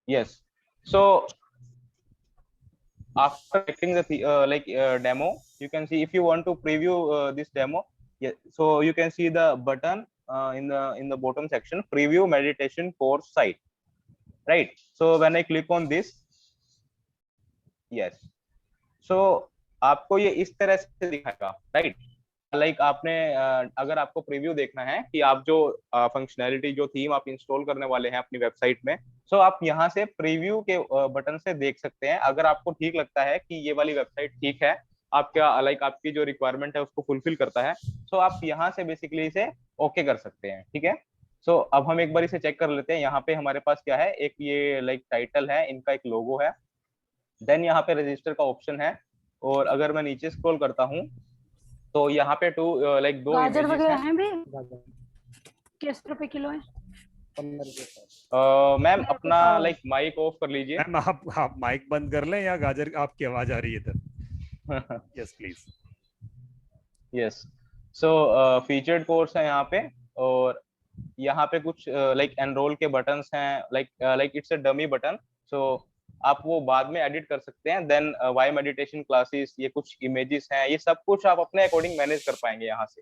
Yes. So after clicking the demo, you can see if you want to preview this demo. Yeah. So you can see the button in the bottom section, preview meditation course site. Right. So when I click on this, yes. So आपको ये इस तरह से दिखाएगा. Right. लाइक आपने अगर आपको प्रीव्यू देखना है कि आप जो फंक्शनैलिटी जो थीम आप इंस्टॉल करने वाले हैं अपनी वेबसाइट में, सो आप यहाँ से प्रीव्यू के बटन से देख सकते हैं. अगर आपको ठीक लगता है कि ये वाली वेबसाइट ठीक है, आपका लाइक आपकी जो रिक्वायरमेंट है उसको फुलफिल करता है, सो आप यहाँ से बेसिकली इसे ओके कर सकते हैं. ठीक है. सो अब हम एक बार इसे चेक कर लेते हैं. यहाँ पे हमारे पास क्या है, एक ये लाइक टाइटल है, इनका एक लोगो है, देन यहाँ पे रजिस्टर का ऑप्शन है, और अगर मैं नीचे स्क्रॉल करता हूँ तो यहाँ पे दो गाजर वगैरह हैं भी किस रुपए किलो है? मैम अपना लाइक माइक ऑफ कर लीजिए. मैम आप माइक बंद कर लें, या गाजर आपकी आवाज आ रही है इधर? Yes please. Yes. So featured course है यहाँ पे, और यहाँ पे कुछ लाइक एनरोल के बटन्स हैं, like it's a dummy button, so आप वो बाद में एडिट कर सकते हैं. देन वाई मेडिटेशन क्लासेस, ये कुछ इमेजेस हैं, ये सब कुछ आप अपने अकॉर्डिंग मैनेज कर पाएंगे यहाँ से.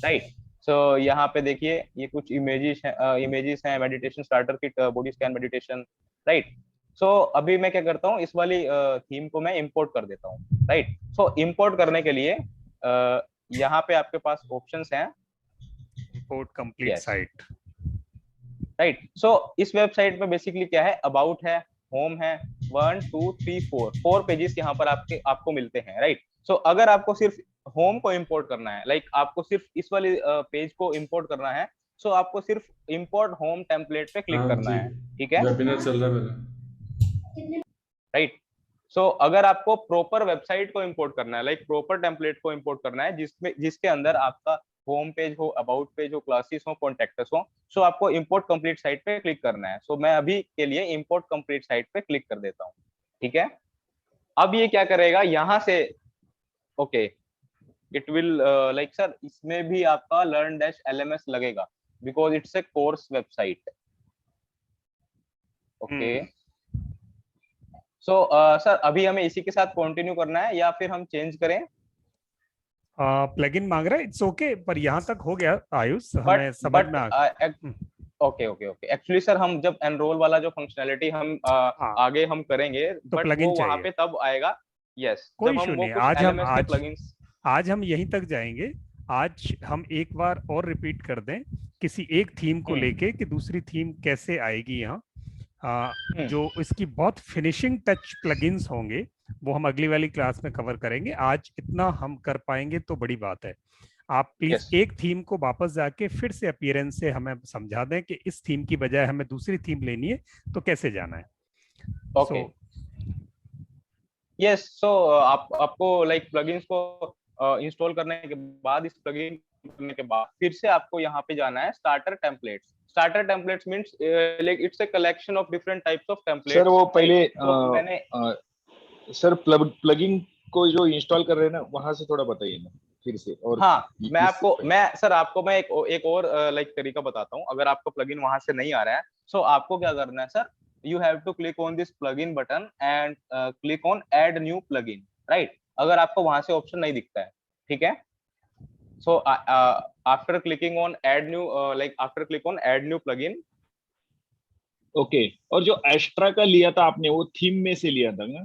राइट. सो यहाँ पे देखिए ये कुछ इमेजेस हैं, meditation starter kit, body scan meditation. Right. So अभी मैं क्या करता हूँ, इस वाली थीम को मैं इंपोर्ट कर देता हूँ. राइट. सो इंपोर्ट करने के लिए यहाँ पे आपके पास ऑप्शंस हैं. Import complete site. राइट. सो इस वेबसाइट पे बेसिकली क्या है, अबाउट है, होम है, 1 2 3 4 पेजेस यहाँ पर आपको मिलते हैं. राइट. सो अगर आपको सिर्फ होम को इंपोर्ट करना है, लाइक आपको सिर्फ इस वाली पेज को इंपोर्ट करना है, सो आपको सिर्फ इंपोर्ट होम टेम्पलेट पे क्लिक करना है. ठीक है. वेबिनार चल रहा है मेरा. राइट. सो अगर आपको प्रॉपर वेबसाइट को इंपोर्ट करना है, लाइक प्रॉपर टेम्पलेट को इंपोर्ट करना है, जिसके अंदर आपका होम पेज हो, अबाउट पेज हो, क्लासेस हो, कॉन्टेक्ट्स हो, सो आपको इंपोर्ट कंप्लीट साइट पे क्लिक करना है. सो मैं अभी के लिए इंपोर्ट कंप्लीट साइट पे क्लिक कर देता हूँ. ठीक है. अब ये क्या करेगा यहाँ से, okay, it will like sir इसमें भी आपका learn-LMS लगेगा, because it's a course website. Okay. So sir अभी हमें इसी के साथ कंटिन्यू करना है या फिर हम चेंज करें? प्लगइन मांग रहा है. इट्स ओके, पर यहाँ तक हो गया आयुष, हमें समझ में आ गया. ओके. एक्चुअली सर हम जब एनरोल वाला जो फंक्शनैलिटी हम आगे हम करेंगे, बट वो वहाँ पे तब आएगा. यस. कोई इशू नहीं. आज हम यहीं तक जाएंगे. आज हम एक बार और रिपीट कर दें किसी एक थीम को लेके कि दूसरी थीम कैसे आएगी यहाँ. जो इसकी बहुत फिनिशिंग टच प्लगइन्स होंगे वो हम अगली वाली क्लास में कवर करेंगे. आज इतना हम कर पाएंगे तो बड़ी बात है. आप प्लीज एक थीम को वापस जाके फिर से अपीयरेंस से हमें समझा दें कि इस थीम की बजाय हमें दूसरी थीम लेनी है तो कैसे जाना है. ओके. यस. सो आपको लाइक प्लगइन्स को इंस्टॉल करने के बाद, इस प्लगइन करने के बाद फिर से आपको यहाँ पे जाना है starter templates. Starter templates means like it's a collection of different types of templates. Sir वो पहले मैंने सर प्लगइन को जो इंस्टॉल कर रहे हैं ना, वहां से थोड़ा बताइए ना फिर से. और हाँ, मैं एक और लाइक तरीका बताता हूँ. अगर आपका प्लगइन वहां से नहीं आ रहा है, सो आपको क्या करना है sir, you have to click on this plugin button and click on add new plugin, right? अगर आपको वहां से ऑप्शन नहीं दिखता है, ठीक है? So after clicking on add new after click on add new plugin. Okay, और जो एक्स्ट्रा का लिया था आपने वो थीम में से लिया था ना?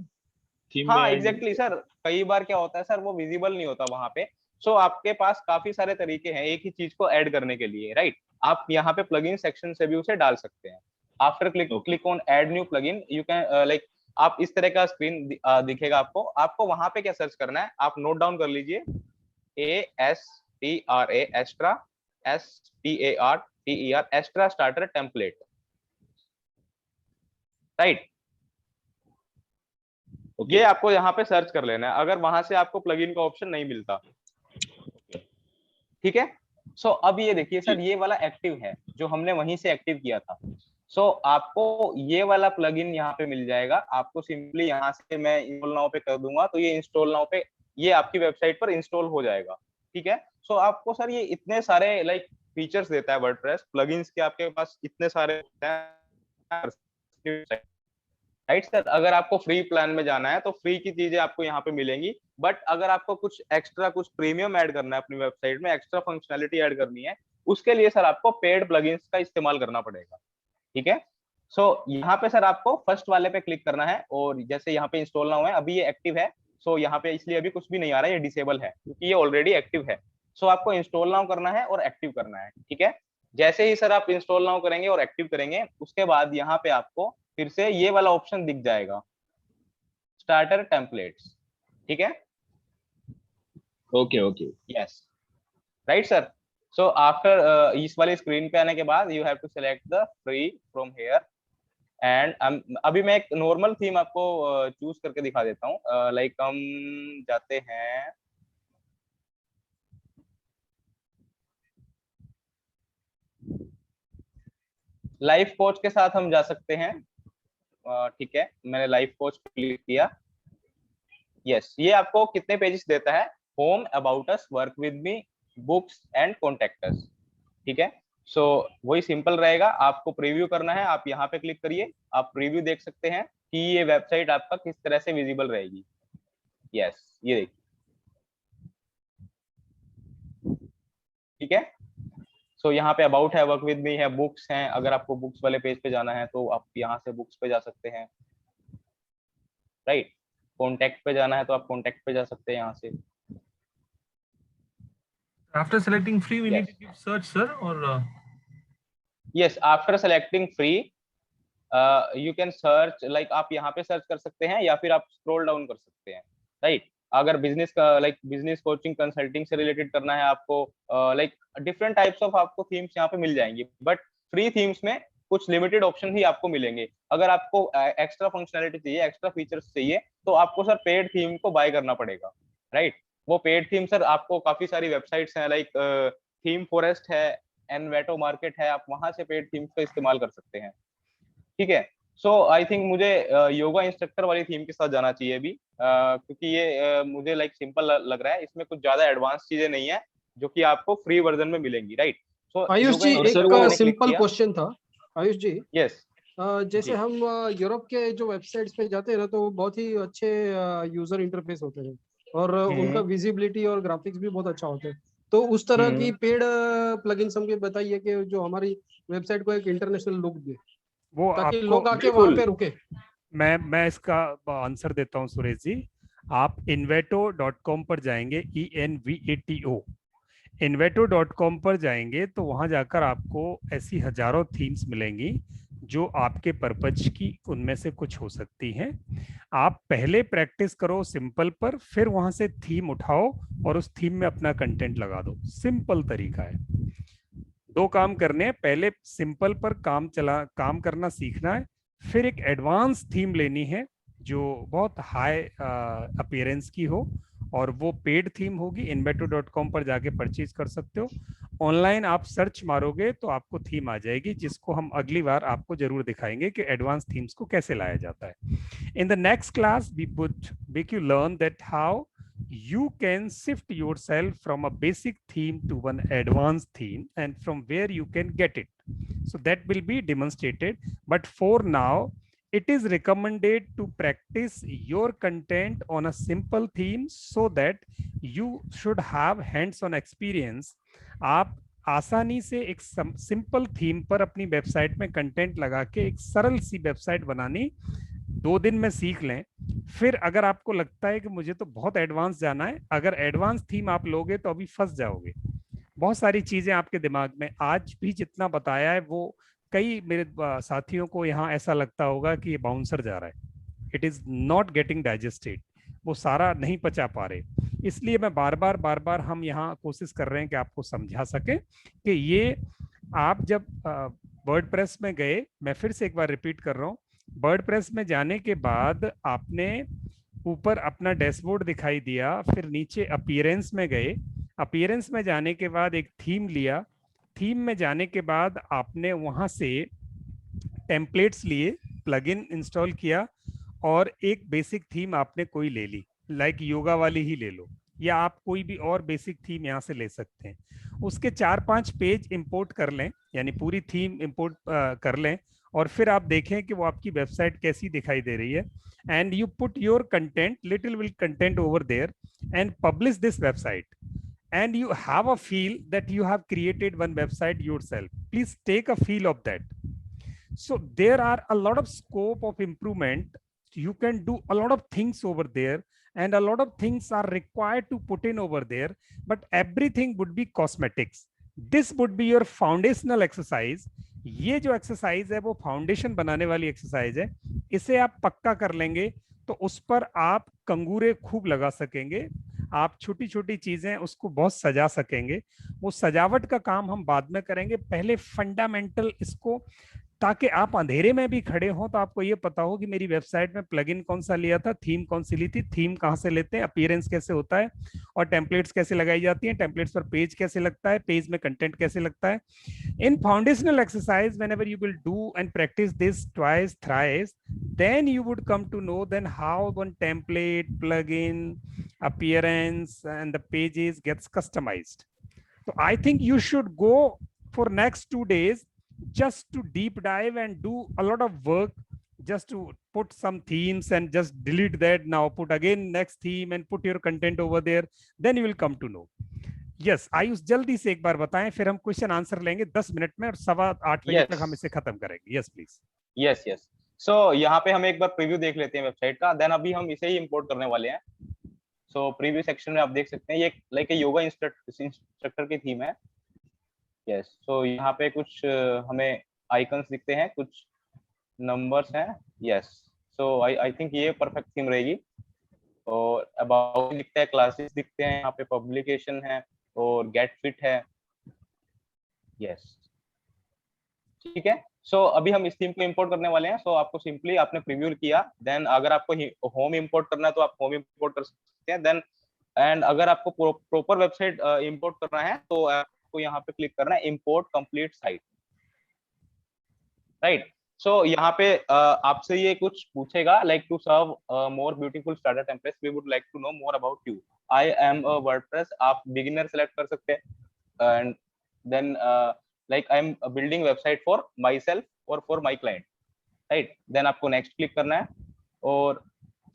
थीम हाँ में एग्जैक्टली सर, कई बार क्या होता है सर, वो विजिबल नहीं होता वहां पे। सो आपके पास काफी सारे तरीके हैं एक ही चीज को ऐड करने के लिए, राइट? आप यहाँ पे प्लगइन सेक्शन से भी उसे डाल सकते हैं। After click on add new plugin you can आप इस तरह का स्क्रीन दिखेगा आपको। आपको वहां पे क्या सर्च करना है, आप नोट डाउन कर लीजिए, ASTRA extra STARTER extra starter template, right? ये आपको यहाँ पे सर्च कर लेना है अगर वहां से आपको प्लगइन का ऑप्शन नहीं मिलता, ठीक है? सो अब ये देखिए सर, ये वाला एक्टिव है जो हमने वहीं से एक्टिव किया था। सो आपको ये वाला प्लगइन यहाँ पे मिल जाएगा। आपको सिंपली यहाँ से मैं इंस्टॉल नाउ पे कर दूंगा तो ये इंस्टॉल नाउ पे ये आपकी वेबसाइट पर इंस्टॉल हो जाएगा, ठीक है? सो आपको सर ये इतने सारे फीचर्स देता है वर्डप्रेस, प्लगइन्स के आपके पास इतने सारे राइट सर। अगर आपको फ्री प्लान में जाना है तो फ्री की चीजें आपको यहाँ पे मिलेंगी, बट अगर आपको कुछ एक्स्ट्रा कुछ प्रीमियम ऐड करना है अपनी वेबसाइट में, एक्स्ट्रा फंक्शनैलिटी ऐड करनी है, उसके लिए सर आपको पेड प्लगइन्स का इस्तेमाल करना पड़ेगा, ठीक है? सो यहाँ पे सर आपको फर्स्ट वाले पे क्लिक करना है और जैसे यहाँ पे इंस्टॉल नाउ है, अभी ये एक्टिव है, सो यहाँ पे इसलिए अभी कुछ भी नहीं आ रहा है, ये डिसेबल है क्योंकि ये ऑलरेडी एक्टिव है। सो आपको इंस्टॉल नाउ करना है और एक्टिव करना है, ठीक है? जैसे ही सर आप इंस्टॉल नाउ करेंगे और एक्टिव करेंगे, उसके बाद यहाँ पे आपको फिर से ये वाला ऑप्शन दिख जाएगा, स्टार्टर टेम्पलेट्स, ठीक है? Okay okay, yes, right sir. So after इस वाले स्क्रीन पे आने के बाद you have to select the free from here and अभी मैं एक नॉर्मल थीम आपको चूज करके दिखा देता हूँ। लाइक हम जाते हैं लाइफ कोच के साथ, हम जा सकते हैं, ठीक है? मैंने लाइफ कोच पे क्लिक किया। यस, ये आपको कितने पेजेस देता है? Home, about us, work with me, books and contact us, ठीक है? सो वही सिंपल रहेगा। आपको प्रीव्यू करना है, आप यहाँ पे क्लिक करिए, आप प्रीव्यू देख सकते हैं कि ये वेबसाइट आपका किस तरह से विजिबल रहेगी। यस, ये देखिए, ठीक है? सो यहाँ पे अबाउट है, वर्क विद मी है, बुक्स हैं। अगर आपको बुक्स वाले पेज पे जाना है तो आप यहाँ से बुक्स पे जा सकते हैं, राइट? कॉन्टेक्ट पे जाना है तो आप कॉन्टेक्ट पे जा सकते हैं यहाँ से। After selecting free, we need to give search, sir, or? Yes, after selecting free, you can search, like आप यहाँ पे सर्च कर सकते हैं या फिर आप स्क्रॉल डाउन कर सकते हैं, राइट? अगर बिजनेस का बिजनेस कोचिंग कंसल्टिंग से रिलेटेड करना है आपको, डिफरेंट टाइप्स ऑफ आपको थीम्स यहाँ पे मिल जाएंगी, बट फ्री थीम्स में कुछ लिमिटेड ऑप्शन ही आपको मिलेंगे। अगर आपको एक्स्ट्रा फंक्शनैलिटी चाहिए, एक्स्ट्रा फीचर्स चाहिए, तो आपको सर पेड थीम को बाय करना पड़ेगा, राइट? वो पेड थीम सर आपको काफी सारी वेबसाइट्स हैं, लाइक थीम फॉरेस्ट है, एनवेटो मार्केट है, आप वहां से पेड थीम्स का इस्तेमाल कर सकते हैं, ठीक है? सो आई थिंक मुझे योगा इंस्ट्रक्टर वाली थीम के साथ जाना चाहिए अभी, क्योंकि ये मुझे सिंपल लग रहा है, इसमें कुछ ज्यादा एडवांस चीजें नहीं है जो कि आपको फ्री वर्जन में मिलेंगी, राइट? सो आयुष जी, एक सिंपल क्वेश्चन था आयुष जी। यस, जैसे हम यूरोप के जो वेबसाइट्स पे जाते हैं ना, तो बहुत ही अच्छे यूजर इंटरफेस होते हैं और उनका विजिबिलिटी और ग्राफिक्स भी बहुत अच्छा होता है, तो उस तरह की पेड प्लगइन्स हमको बताइए कि जो हमारी वेबसाइट को एक इंटरनेशनल लुक दे, वो ताकि लोग आके वहां पे रुके। मैं इसका आंसर देता हूं सुरेश जी। आप inveto.com पर जाएंगे, ENVATO inveto.com पर जाएंगे तो वहां जाकर आपको ऐसी हजारों थीम्स मिलेंगी जो आपके पर्पज की उनमें से कुछ हो सकती हैं। आप पहले प्रैक्टिस करो सिंपल पर, फिर वहां से थीम उठाओ और उस थीम में अपना कंटेंट लगा दो। सिंपल तरीका है। दो काम करने हैं, पहले सिंपल पर काम करना सीखना है, फिर एक एडवांस थीम लेनी है जो बहुत हाई अपीयरेंस की हो, और वो पेड थीम होगी। inveto.com पर जाके परचेज कर सकते हो। ऑनलाइन आप सर्च मारोगे तो आपको थीम आ जाएगी, जिसको हम अगली बार आपको जरूर दिखाएंगे कि एडवांस थीम्स को कैसे लाया जाता है। In the next class we would make you learn that how you can shift yourself from a basic theme to one advanced theme and from where you can get it. So that will be demonstrated. But for now, it is recommended to practice your content on a simple theme so that you should have hands-on experience. आप आसानी से एक सिंपल थीम पर अपनी वेबसाइट में कंटेंट लगा के एक सरल सी वेबसाइट बनानी 2 दिन में सीख लें। फिर अगर आपको लगता है कि मुझे तो बहुत एडवांस जाना है, अगर एडवांस थीम आप लोगे तो अभी फंस जाओगे। बहुत सारी चीजें आपके दिमाग में आज भी जितना बताया है वो कई मेरे साथियों को यहाँ ऐसा लगता होगा कि ये बाउंसर जा रहा है, it is not getting digested, वो सारा नहीं पचा पा रहे। इसलिए मैं बार बार हम यहाँ कोशिश कर रहे हैं कि आपको समझा सके कि ये आप जब वर्डप्रेस में गए, मैं फिर से एक बार रिपीट कर रहा हूँ, वर्डप्रेस में जाने के बाद आपने ऊपर अपना डैशबोर्ड दिखाई दिया, फिर नीचे अपीयरेंस में गए, अपीयरेंस में जाने के बाद एक थीम लिया, थीम में जाने के बाद आपने वहां से टेम्पलेट्स लिए, प्लगइन इंस्टॉल किया और एक बेसिक थीम आपने कोई ले ली, लाइक योगा वाली ही ले लो या आप कोई भी और बेसिक थीम यहाँ से ले सकते हैं। उसके 4-5 पेज इंपोर्ट कर लें, यानी पूरी थीम इंपोर्ट कर लें और फिर आप देखें कि वो आपकी वेबसाइट कैसी दिखाई दे रही है। And you put your content, little will content over there and publish this website and you have a feel that you have created one website yourself. Please take a feel of that. So there are a lot of scope of improvement. You can do a lot of things over there and a lot of things are required to put in over there, but everything would be cosmetics. This would be your foundational exercise. ये जो एक्सरसाइज है वो फाउंडेशन बनाने वाली एक्सरसाइज है, इसे आप पक्का कर लेंगे तो उस पर आप कंगूरे खूब लगा सकेंगे, आप छोटी छोटी चीजें उसको बहुत सजा सकेंगे। वो सजावट का काम हम बाद में करेंगे, पहले फंडामेंटल इसको, ताकि आप अंधेरे में भी खड़े हो तो आपको ये पता हो कि मेरी वेबसाइट में प्लगइन कौन सा लिया था, थीम कौन सी ली थी, थीम कहाँ से लेते हैं, अपीयरेंस कैसे होता है और टेम्पलेट्स कैसे लगाई जाती हैं, टेम्पलेट्स पर पेज कैसे लगता है, पेज में कंटेंट कैसे लगता है। In foundational exercise whenever you will do and practice this twice thrice, then you would come to know then how one template, plugin, appearance and the pages gets customized. So I think you should go for next 2 days just to deep dive and do a lot of work, just to put some themes and just delete that, now put again next theme and put your content over there, then you will come to know. Yes, Ayush जल्दी से एक बार बताएं, फिर हम क्वेश्चन आंसर लेंगे 10 मिनट में और 7:15 बजे तक हम इसे खत्म करेंगे। Yes please. यस सो यहाँ पे हम एक बार प्रीव्यू देख लेते हैं वेबसाइट का, देन अभी हम इसे ही इंपोर्ट करने वाले हैं। सो प्रीव्यू सेक्शन में आप देख सकते हैं ये लाइक योगा इंस्ट्रक्टर की थीम है। यस सो यहाँ पे कुछ हमें आइकन्स दिखते हैं, कुछ नंबर्स हैं। यस सो आई थिंक ये परफेक्ट थीम रहेगी। और अबाउट दिखता है, क्लासेस दिखते हैं, यहाँ पे पब्लिकेशन है और गेट फिट है। यस ठीक है। सो अभी हम इस थीम को इंपोर्ट करने वाले हैं। सो आपको सिंपली आपने प्रीव्यू किया, देन अगर आपको होम इंपोर्ट करना है तो आप होम इंपोर्ट कर सकते हैं। देन एंड अगर आपको प्रॉपर वेबसाइट इंपोर्ट करना है तो आपको यहाँ पे क्लिक करना है import complete site, right. So यहाँ पे आपसे ये कुछ पूछेगा like to serve more beautiful starter templates we would like to know more about you. I am a WordPress, आप बिगिनर सेलेक्ट कर सकते हैं। And then like I'm building website for myself or for my client, right? Then आपको next click करना है और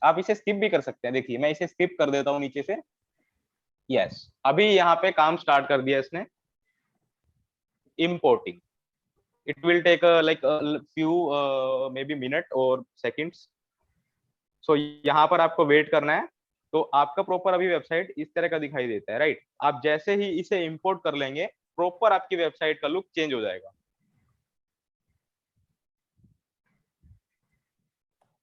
आप इसे skip भी कर सकते हैं। देखिए मैं इसे skip कर देता हूँ नीचे से। yes, अभी यहाँ पे काम start कर दिया इसने importing. It will take like a few maybe minute or seconds. So यहाँ पर आपको wait करना है। तो आपका प्रॉपर अभी वेबसाइट इस तरह का दिखाई देता है, राइट। आप जैसे ही इसे इंपोर्ट कर लेंगे प्रॉपर आपकी वेबसाइट का लुक चेंज हो जाएगा।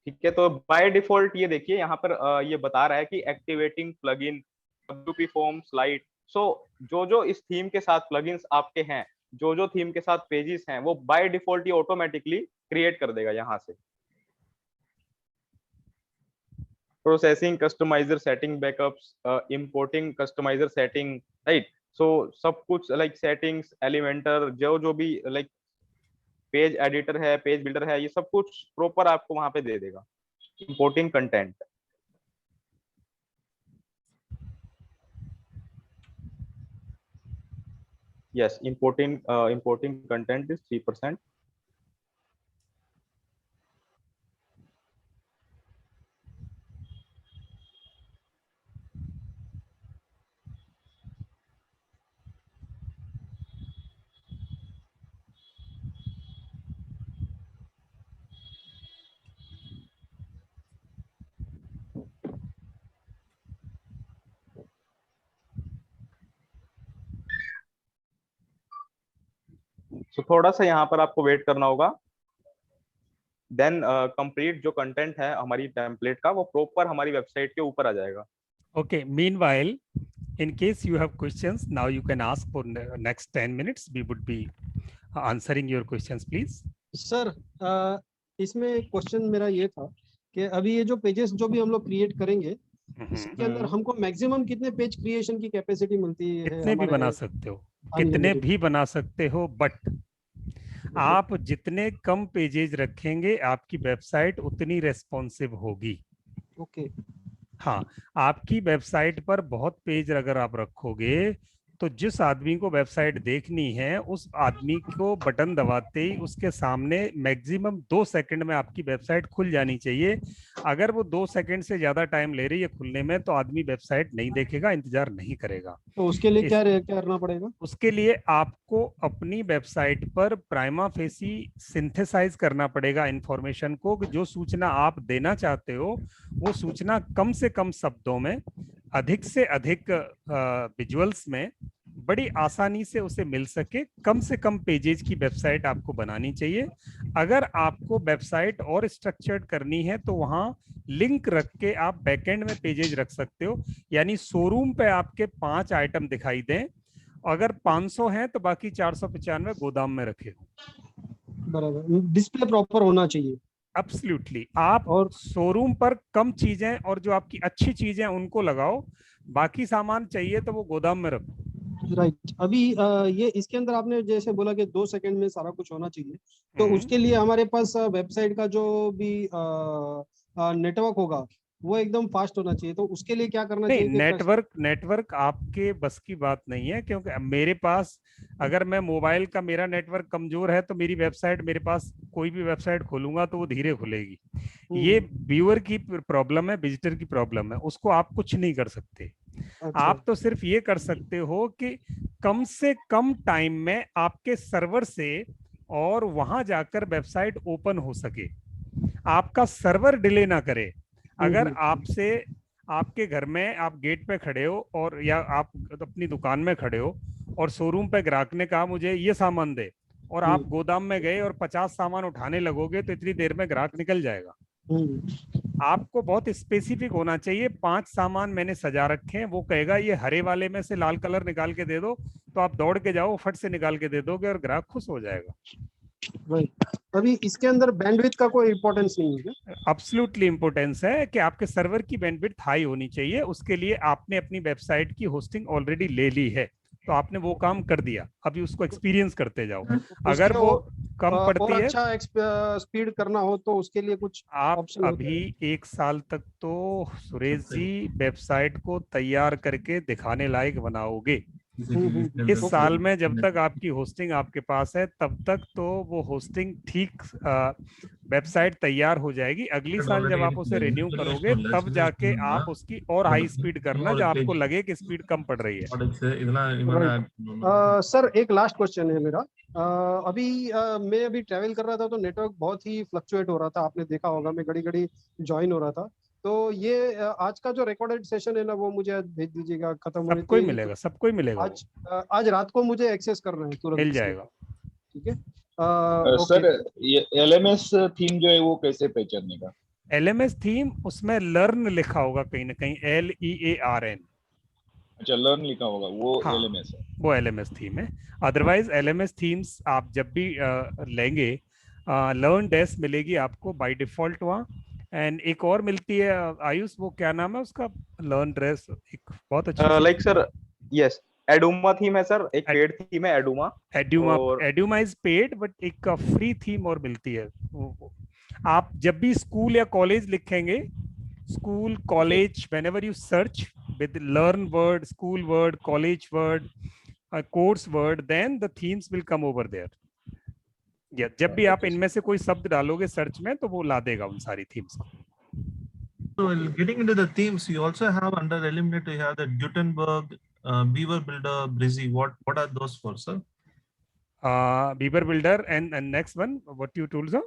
ठीक है, तो बाय डिफॉल्ट ये देखिए यहाँ पर ये बता रहा है कि activating plugin WP form slide. So जो इस थीम के साथ प्लगइन्स आपके हैं, जो थीम के साथ पेजेस हैं, वो बाय डिफॉल्ट ये ऑटोमेटिकली क्रिएट कर देगा यहाँ से। Processing customiser setting backups, importing customiser setting, right. So सब कुछ लाइक सेटिंग्स, एलिमेंटर, जो भी लाइक पेज एडिटर है, पेज बिल्डर है, ये सब कुछ प्रॉपर आपको वहां पे दे देगा। Importing content, yes, importing content is 3%। सो थोड़ा सा यहाँ पर आपको वेट करना होगा। देन कंप्लीट जो कंटेंट है हमारी टेम्पलेट का वो प्रॉपर हमारी वेबसाइट के ऊपर आ जाएगा। Okay, meanwhile, in case you have questions, now you can ask for next 10 minutes. We would be answering your questions, please. Sir इसमें क्वेश्चन मेरा ये था कि अभी ये जो पेजेस जो भी हम लोग क्रिएट करेंगे इसके अंदर हमको मैक्सिमम कितने पेज क्रिएशन की कैपेसिटी मिलती है? कितने भी बना सकते हो, कितने Unlimited. भी बना सकते हो, बट आप जितने कम पेजेस रखेंगे आपकी वेबसाइट उतनी रेस्पॉन्सिव होगी। ओके। हाँ, आपकी वेबसाइट पर बहुत पेज अगर आप रखोगे तो जिस आदमी को वेबसाइट देखनी है उस आदमी को बटन दबाते ही उसके सामने मैक्सिमम 2 सेकंड में आपकी वेबसाइट खुल जानी चाहिए। अगर वो 2 सेकंड से ज्यादा टाइम ले रही है खुलने में तो आदमी वेबसाइट नहीं देखेगा, इंतजार नहीं करेगा। तो उसके लिए क्या करना पड़ेगा? उसके लिए आपको अपनी वेबसाइट पर प्राइमा फेसी सिंथेसाइज करना पड़ेगा इंफॉर्मेशन को, कि जो सूचना आप देना चाहते हो वो सूचना कम से कम शब्दों में, अधिक से अधिक विजुअल्स में, बड़ी आसानी से उसे मिल सके। कम से कम पेजेस की वेबसाइट आपको बनानी चाहिए। अगर आपको वेबसाइट और स्ट्रक्चर्ड करनी है तो वहां लिंक रख के आप बैकएंड में पेजेस रख सकते हो, यानी शोरूम पे आपके 5 आइटम दिखाई दें, अगर 500 हैं तो बाकी 495 गोदाम में रखे हो। बराबर, डिस्प्ले प्रॉपर होना चाहिए। एब्सोल्युटली, आप और शोरूम पर कम चीजें और जो आपकी अच्छी चीजें उनको लगाओ, बाकी सामान चाहिए तो वो गोदाम में रखो। राइट। अभी ये इसके अंदर आपने जैसे बोला कि 2 सेकंड में सारा कुछ होना चाहिए, तो उसके लिए हमारे पास वेबसाइट का जो भी नेटवर्क होगा वो एकदम फास्ट होना चाहिए, तो उसके लिए क्या करना चाहिए? नेटवर्क आपके बस की बात नहीं है, क्योंकि मेरे पास अगर मैं मोबाइल का मेरा नेटवर्क कमजोर है तो मेरी वेबसाइट, मेरे पास कोई भी वेबसाइट खोलूंगा तो वो धीरे खुलेगी। ये व्यूअर की प्रॉब्लम है, विजिटर की प्रॉब्लम है, उसको आप कुछ नहीं कर सकते। आप तो सिर्फ ये कर सकते हो कि कम से कम टाइम में आपके सर्वर से और वहां जाकर वेबसाइट ओपन हो सके, आपका सर्वर डिले ना करे। अगर आपसे आपके घर में आप गेट पे खड़े हो और या आप अपनी दुकान में खड़े हो और शोरूम पे ग्राहक ने कहा मुझे ये सामान दे, और आप गोदाम में गए और 50 सामान उठाने लगोगे तो इतनी देर में ग्राहक निकल जाएगा। आपको बहुत स्पेसिफिक होना चाहिए। 5 सामान मैंने सजा रखे हैं, वो कहेगा ये हरे वाले में से लाल कलर निकाल के दे दो, तो आप दौड़ के जाओ, फट से निकाल के दे दोगे और ग्राहक खुश हो जाएगा। अभी इसके अंदर बैंडविड्थ का कोई इंपॉर्टेंस नहीं है क्या? एब्सोल्युटली इंपॉर्टेंस है कि आपके सर्वर की बैंडविड्थ हाई होनी चाहिए। उसके लिए आपने अपनी वेबसाइट की होस्टिंग ऑलरेडी ले ली है, तो आपने वो काम कर दिया, अभी उसको एक्सपीरियंस करते जाओ। अगर वो कम पड़ती है, अच्छा स्पीड करना हो तो उसके लिए कुछ आप अभी 1 साल तक तो सुरेश जी वेबसाइट को तैयार करके दिखाने लायक बनाओगे। इस साल में जब तक आपकी होस्टिंग आपके पास है तब तक तो वो होस्टिंग ठीक वेबसाइट तैयार हो जाएगी। अगली साल जब आप उसे रिन्यू करोगे तब जाके आप उसकी और हाई स्पीड करना, जब आपको लगे कि स्पीड कम पड़ रही है। सर एक लास्ट क्वेश्चन है मेरा। अभी मैं अभी ट्रैवल कर रहा था तो नेटवर्क बहुत ही फ्लक्चुएट हो रहा था, आपने देखा होगा, मैं घड़ी घड़ी ज्वाइन हो रहा था। तो ये आज का जो रिकॉर्डेड सेशन है ना वो मुझे भेज दीजिएगा, खत्म होने सबको ही मिलेगा, सबको ही मिलेगा। आज रात को मुझे एक्सेस करना है, तुरंत मिल जाएगा। ठीक है सर, ये LMS थीम जो है वो कैसे पहचानने का? LMS थीम, उसमें लर्न लिखा होगा कहीं ना कहीं, LEARN। अच्छा, लर्न लिखा होगा, वो हाँ, LMS है, वो LMS थीम है। अदरवाइज LMS थीम्स आप जब भी लेंगे, लर्न डेस्क मिलेगी आपको बाय डिफॉल्ट वहाँ। एंड एक और मिलती है आयुष, वो क्या नाम है उसका, लर्न ड्रेस, एक बहुत अच्छा लाइक सर, यस, एडुमा थीम है सर, एक पेड थीम है एडुमा। एडुमा इज पेड, बट एक फ्री थीम और मिलती है। आप जब भी स्कूल या कॉलेज लिखेंगे, school college, whenever you search with learn word, school word, college word, course word, then the themes will come over there. Yeah, जब भी आप इनमें से कोई शब्द डालोगे सर्च में तो वो ला देगा उन सारी themes को। So getting into the themes, you also have under Eliminator, you have the Gutenberg, Beaver Builder, Breezy. What are those for, sir? Beaver Builder and next one, what you told, sir?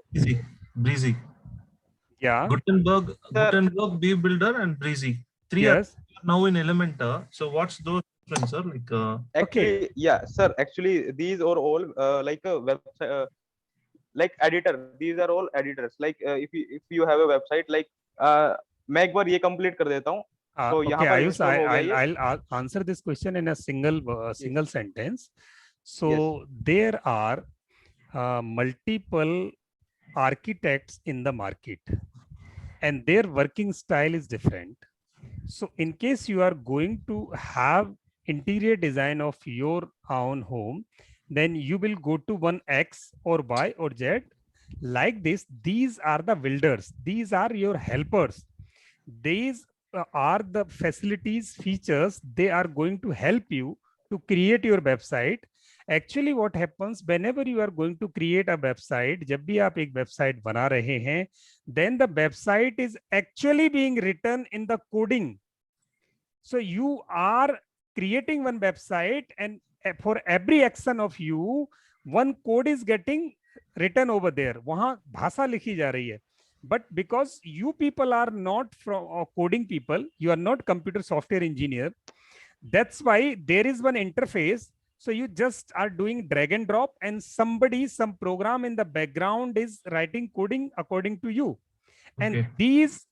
Breezy. Yeah. Gutenberg, Beaver Builder, and Breezy. 3 yes. are now in Elementor. So what's those different, sir? Like, Actually, yeah, sir. Actually, these are all like a website, like editor. These are all editors. Like if you have a website, like मैं एक बार ये complete कर देता हूँ. So Okay, यहाँ पर Ayush, install हो गया ये. I'll answer this question in a single Yes. sentence. So there are multiple architects in the market, and their working style is different. So in case you are going to have interior design of your own home, then you will go to one X or Y or Z. Like this, these are the builders. These are your helpers. These are the facilities, features. They are going to help you to create your website. Actually, what happens whenever you are going to create a website, जब भी आप एक website बना रहे हैं, then the website is actually being written in the coding. So you are creating one website, and for every action of you, one code is getting written over there. वहाँ भाषा लिखी जा रही है. But because you people are not from coding people, you are not computer software engineer. That's why there is one interface. So you just are doing drag and drop, and somebody, some program in the background is writing coding according to you. And these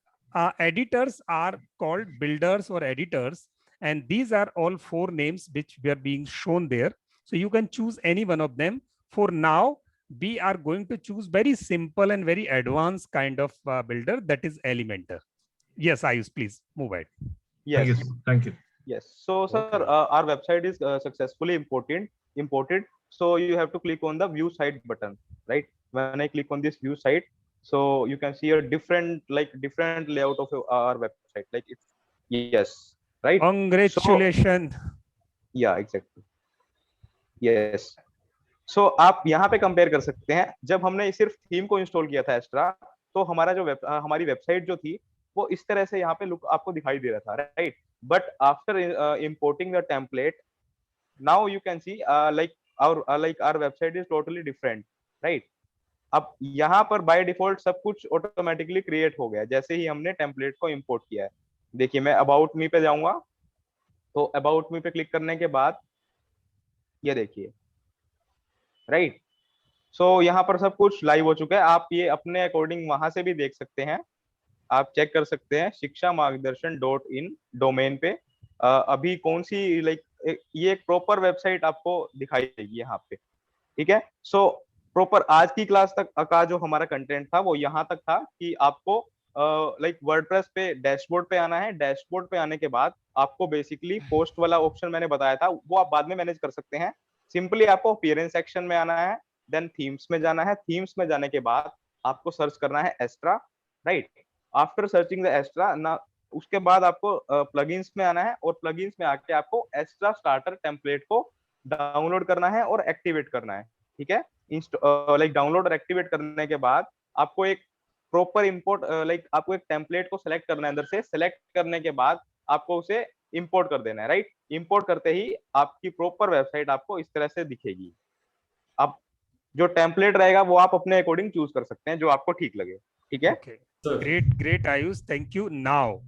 editors are called builders or editors. And these are all 4 names which were being shown there. So you can choose any one of them. For now, we are going to choose very simple and very advanced kind of builder, that is Elementor. Yes, Ayush, please move ahead. Yes. Thank you. Yes. So, sir, our website is successfully imported. So you have to click on the view site button, right? When I click on this view site, so you can see a different layout of our website. Like it's yes, right? Congratulations. So, yeah, exactly. Yes. So आप यहाँ पे कंपेयर कर सकते हैं. जब हमने सिर्फ थीम को इंस्टॉल किया था एक्स्ट्रा, तो हमारा जो हमारी वेबसाइट जो थी वो इस तरह से यहाँ पे लुक आपको दिखाई दे रहा था, right? But after importing the template, now you can see like our website is totally different, right? अब यहाँ पर by default सब कुछ automatically create हो गया जैसे ही हमने template को import किया है. देखिए मैं about me पे जाऊंगा, तो about me पे क्लिक करने के बाद ये देखिए, राइट? सो यहाँ पर सब कुछ लाइव हो चुका है. आप ये अपने अकॉर्डिंग वहां से भी देख सकते हैं. आप चेक कर सकते हैं शिक्षा मार्गदर्शन .in डोमेन पे अभी कौन सी लाइक ये एक प्रॉपर वेबसाइट आपको दिखाई देगी यहाँ पे, ठीक है? सो प्रॉपर आज की क्लास तक का जो हमारा कंटेंट था वो यहाँ तक था कि आपको लाइक वर्डप्रेस पे डैशबोर्ड पे आना है. डैशबोर्ड पे आने के बाद आपको बेसिकली पोस्ट वाला ऑप्शन मैंने बताया था वो आप बाद में मैनेज कर सकते हैं. सिंपली आपको अपीयरेंस सेक्शन में आना है, देन थीम्स में जाना है. थीम्स में जाने के बाद आपको सर्च करना है Astra, right? After searching the Astra ना, उसके बाद आपको प्लगइन्स में आना है और प्लगइन्स में आके आपको एस्ट्रा स्टार्टर टेम्पलेट को डाउनलोड करना है और एक्टिवेट करना है, ठीक है? लाइक डाउनलोड और एक्टिवेट करने के बाद आपको एक प्रॉपर इंपोर्ट लाइक आपको एक टेम्पलेट को सिलेक्ट करना है. अंदर से सिलेक्ट करने के बाद आपको उसे इंपोर्ट कर देना है, राइट? इंपोर्ट करते ही आपकी प्रॉपर वेबसाइट आपको इस तरह से दिखेगी. अब जो टेम्पलेट रहेगा वो आप अपने अकॉर्डिंग चूज कर सकते हैं जो आपको ठीक लगे, ठीक है? Great Ayush, thank you. Now,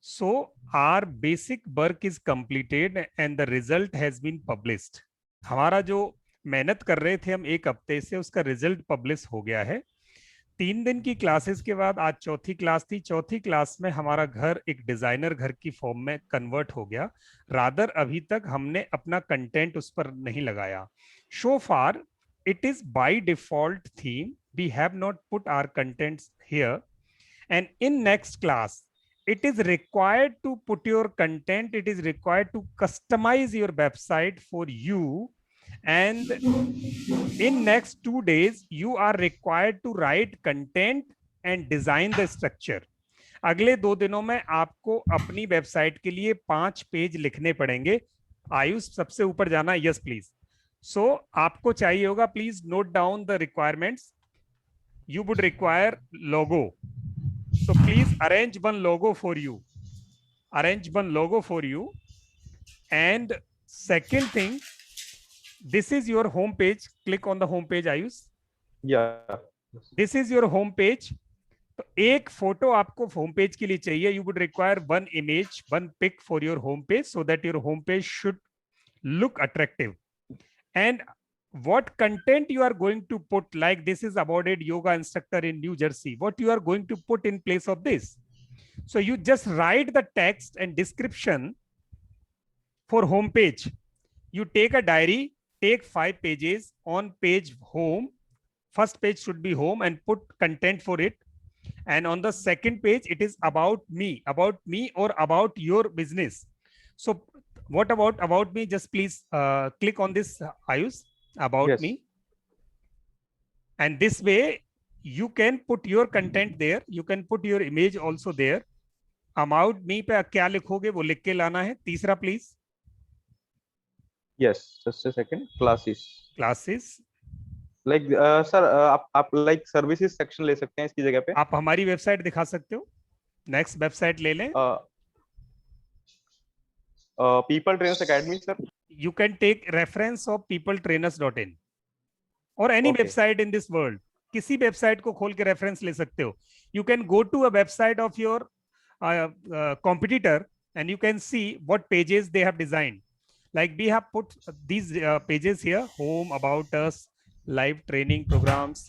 so our basic work is completed and the result has been published. हमारा जो मेहनत कर रहे थे हम एक हफ्ते से, उसका रिजल्ट पब्लिश हो गया है. 3 दिन की क्लासेस के बाद आज चौथी क्लास थी. चौथी क्लास में हमारा घर एक डिजाइनर घर की फॉर्म में कन्वर्ट हो गया. रादर अभी तक हमने अपना कंटेंट उस पर नहीं लगाया. So far it is by default theme. We have not put our contents here. And in next class, it is required to put your content. It is required to customize your website for you. And in next 2 days, you are required to write content and design the structure. अगले 2 दिनों में आपको अपनी वेबसाइट के लिए 5 पेज लिखने पड़ेंगे. आयुष सबसे ऊपर जाना. Yes please. सो आपको चाहिए होगा, please note down the requirements. You would require logo. So please arrange one logo for you. Arrange one logo for you. And second thing, this is your home page. Click on the home page, Ayush. Yeah. This is your home page. तो एक फोटो आपको होम पेज के लिए चाहिए. You would require one image, one pic for your home page so that your home page should look attractive. And what content you are going to put, like this is awarded yoga instructor in New Jersey, what you are going to put in place of this? So you just write the text and description for home page. You take a diary, take 5 pages. On page home, first page should be home, and put content for it. And on the second page, it is about me or about your business. So what about me? Just please click on this, Ayush, about Yes. me. And this way you can put your content there. You can put your image also there. About me पे क्या लिखोगे वो लिख के लाना है. तीसरा please. Yes, just a second. Classes. Like sir, आप like services section ले सकते हैं इसकी जगह पे. आप हमारी वेबसाइट दिखा सकते हो. नेक्स्ट वेबसाइट ले लें. People Trainers Academy, sir. You can take reference of peopletrainers.in or any Okay. website in this world. किसी वेबसाइट को खोल के रेफरेंस ले सकते हो. You can go to a website of your competitor and you can see what pages they have designed. Like we have put these pages here: home, about us, live training programs.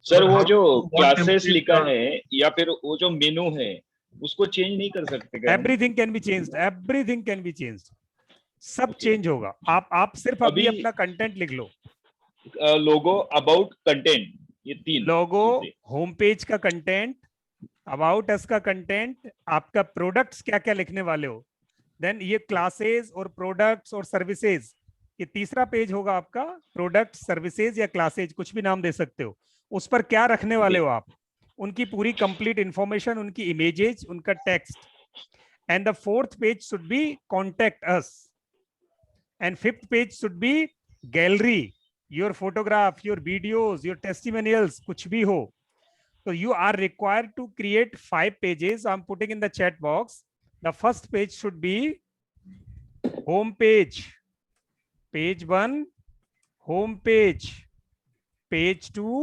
Sir वो जो What क्लासेस template लिखा for- है या फिर वो जो मेनू है उसको चेंज नहीं कर सकते क्या? Everything can be changed. Everything can be changed. सब Okay. चेंज होगा. आप सिर्फ अभी अभी- अपना कंटेंट लिख लो. लोगो, अबाउट, कंटेंट, ये 3 लोगो, होम पेज का कंटेंट, अबाउट अस का कंटेंट, आपका प्रोडक्ट्स क्या क्या लिखने वाले हो, देन ये क्लासेस और प्रोडक्ट्स और सर्विसेज, ये तीसरा पेज होगा आपका. प्रोडक्ट, सर्विसेज या क्लासेज, कुछ भी नाम दे सकते हो. उस पर क्या रखने वाले हो आप, उनकी पूरी कंप्लीट इंफॉर्मेशन, उनकी इमेजेस, उनका text. And the fourth page should be contact us, and fifth page should be gallery, your photograph, your videos, your testimonials, कुछ भी हो. So you are required to create 5 pages. I'm putting in the chat box. The first page should be home page. Page 1, home page. Page 2,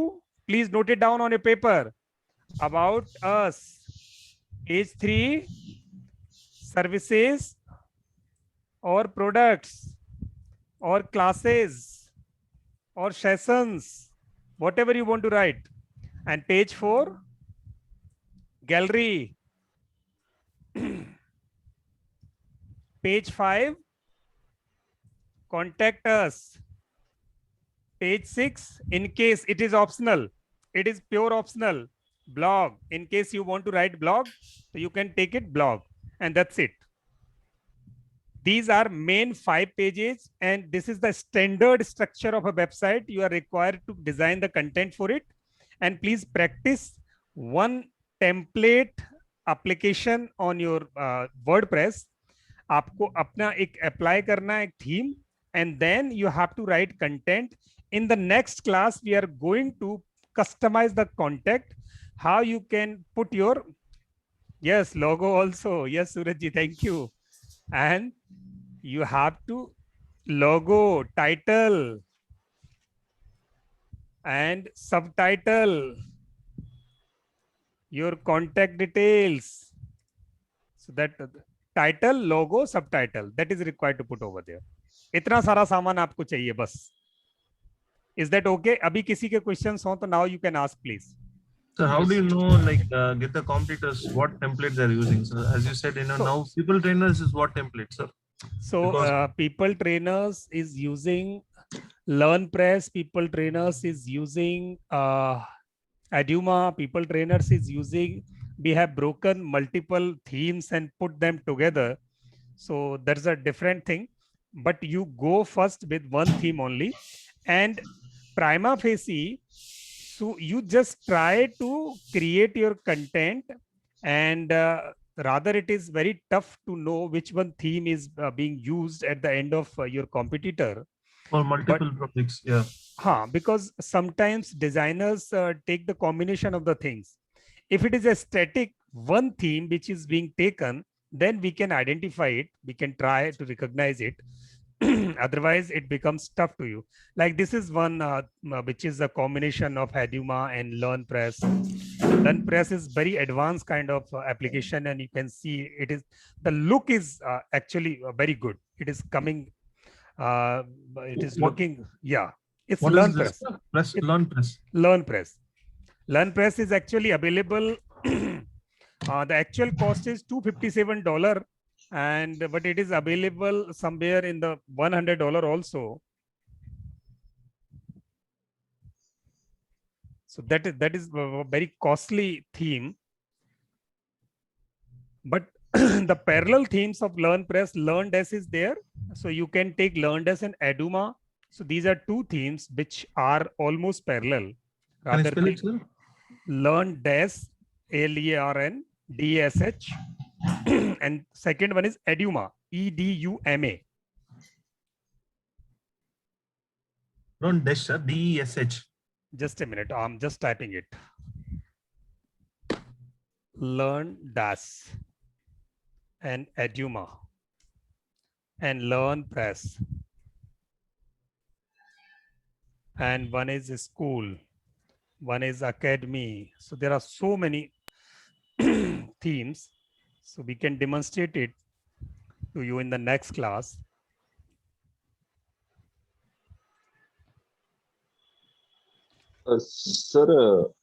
please note it down on a paper. About us. Page 3, services or products or classes or sessions, whatever you want to write. And page 4, gallery. Page 5, contact us. Page 6, in case it is optional, it is pure optional, blog. In case you want to write blog, so you can take it blog, and that's it. These are main 5 pages, and this is the standard structure of a website. You are required to design the content for it. And please practice one template application on your WordPress. आपको अपना एक apply करना है, एक theme, and then you have to write content. In the next class, we are going to customize the content, how you can put your, yes, logo also. Yes, Surajji, thank you. And you have to logo, title and subtitle, your contact details. So that title, logo, subtitle, that is required to put over there. इतना सारा सामान आपको चाहिए बस. Is that okay? अभी किसी के questions हो तो now you can ask, please. So how do you know, like, get the competitors what templates they're using? So as you said, now People Trainers is what template, sir? So People Trainers is using LearnPress. People Trainers is using Aduma. People Trainers is using. We have broken multiple themes and put them together. So there's a different thing. But you go first with one theme only, and prima facie. So you just try to create your content, and rather it is very tough to know which one theme is being used at the end of your competitor. For multiple projects, yeah. Because sometimes designers take the combination of the things. If it is a static one theme which is being taken, then we can identify it. We can try to recognize it. Otherwise it becomes tough to you. Like this is one which is a combination of Heduma and LearnPress. LearnPress is very advanced kind of application, and you can see it is, the look is actually very good. It is coming, it is looking, yeah, it's What is LearnPress. this? Press, LearnPress. LearnPress. LearnPress is actually available. The actual cost is $257, but it is available somewhere in the $100 also. So that is a very costly theme. But the parallel themes of LearnPress, LearnDesk is there. So you can take LearnDesk and Eduma. So these are two themes which are almost parallel. Can you spell it, sir? LearnDesk, LearnDesh, and second one is Eduma, EDUMA. LearnDesh, sir. DESH. Just a minute, I'm just typing it. LearnDesh and Eduma and LearnPress, and one is school, one is academy. So there are so many themes. So we can demonstrate it to you in the next class. Sir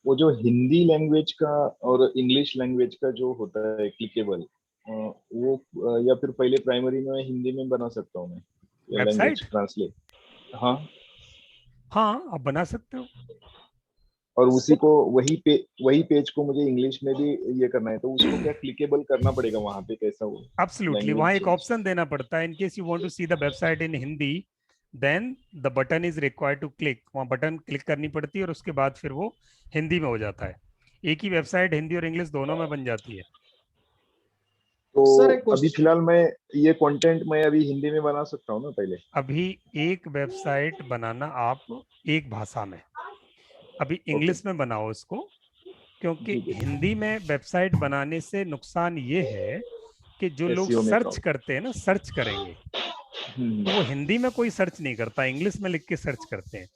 वो जो हिंदी लैंग्वेज का और इंग्लिश लैंग्वेज का जो होता है क्लिकेबल, वो या फिर पहले प्राइमरी में हिंदी में बना सकता हूँ मैं, लैंग्वेज ट्रांसलेट? हाँ आप बना सकते हो। और उसी को वही पेज को मुझे इंग्लिश में भी ये करना है, तो उसको क्या क्लिकेबल करना पड़ेगा वहां पे, कैसा वो? एब्सोल्युटली, वहां एक ऑप्शन देना पड़ता है। In case you want to see the website in Hindi, then the button is required to click. वहां बटन क्लिक करनी पड़ती है और उसके बाद फिर वो हिंदी में हो जाता है। एक ही वेबसाइट हिंदी और इंग्लिश दोनों में बन जाती है। तो अभी फिलहाल मैं ये कंटेंट मैं अभी हिंदी में बना सकता हूँ ना पहले? अभी एक वेबसाइट बनाना आप एक भाषा में, अभी इंग्लिश में बनाओ इसको, क्योंकि हिंदी में वेबसाइट बनाने से नुकसान ये है कि जो लोग सर्च करते हैं ना, सर्च करेंगे तो वो हिंदी में कोई सर्च नहीं करता, इंग्लिश में लिख के सर्च करते हैं।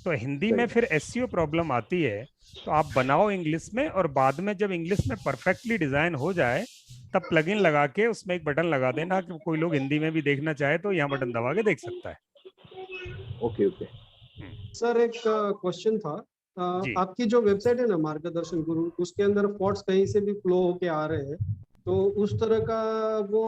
तो हिंदी में फिर एसईओ प्रॉब्लम आती है। तो आप बनाओ इंग्लिश में, और बाद में जब इंग्लिश में परफेक्टली डिजाइन हो जाए तब प्लगइन लगा के उसमें एक बटन लगा देना कि कोई लोग हिंदी में भी देखना चाहे तो यहाँ बटन दबा के देख सकता है। ओके। सर एक क्वेश्चन था, आपकी जो वेबसाइट है ना मार्गदर्शन गुरु, उसके अंदर फॉन्ट्स कहीं से भी फ्लो होके आ रहे हैं, तो उस तरह का वो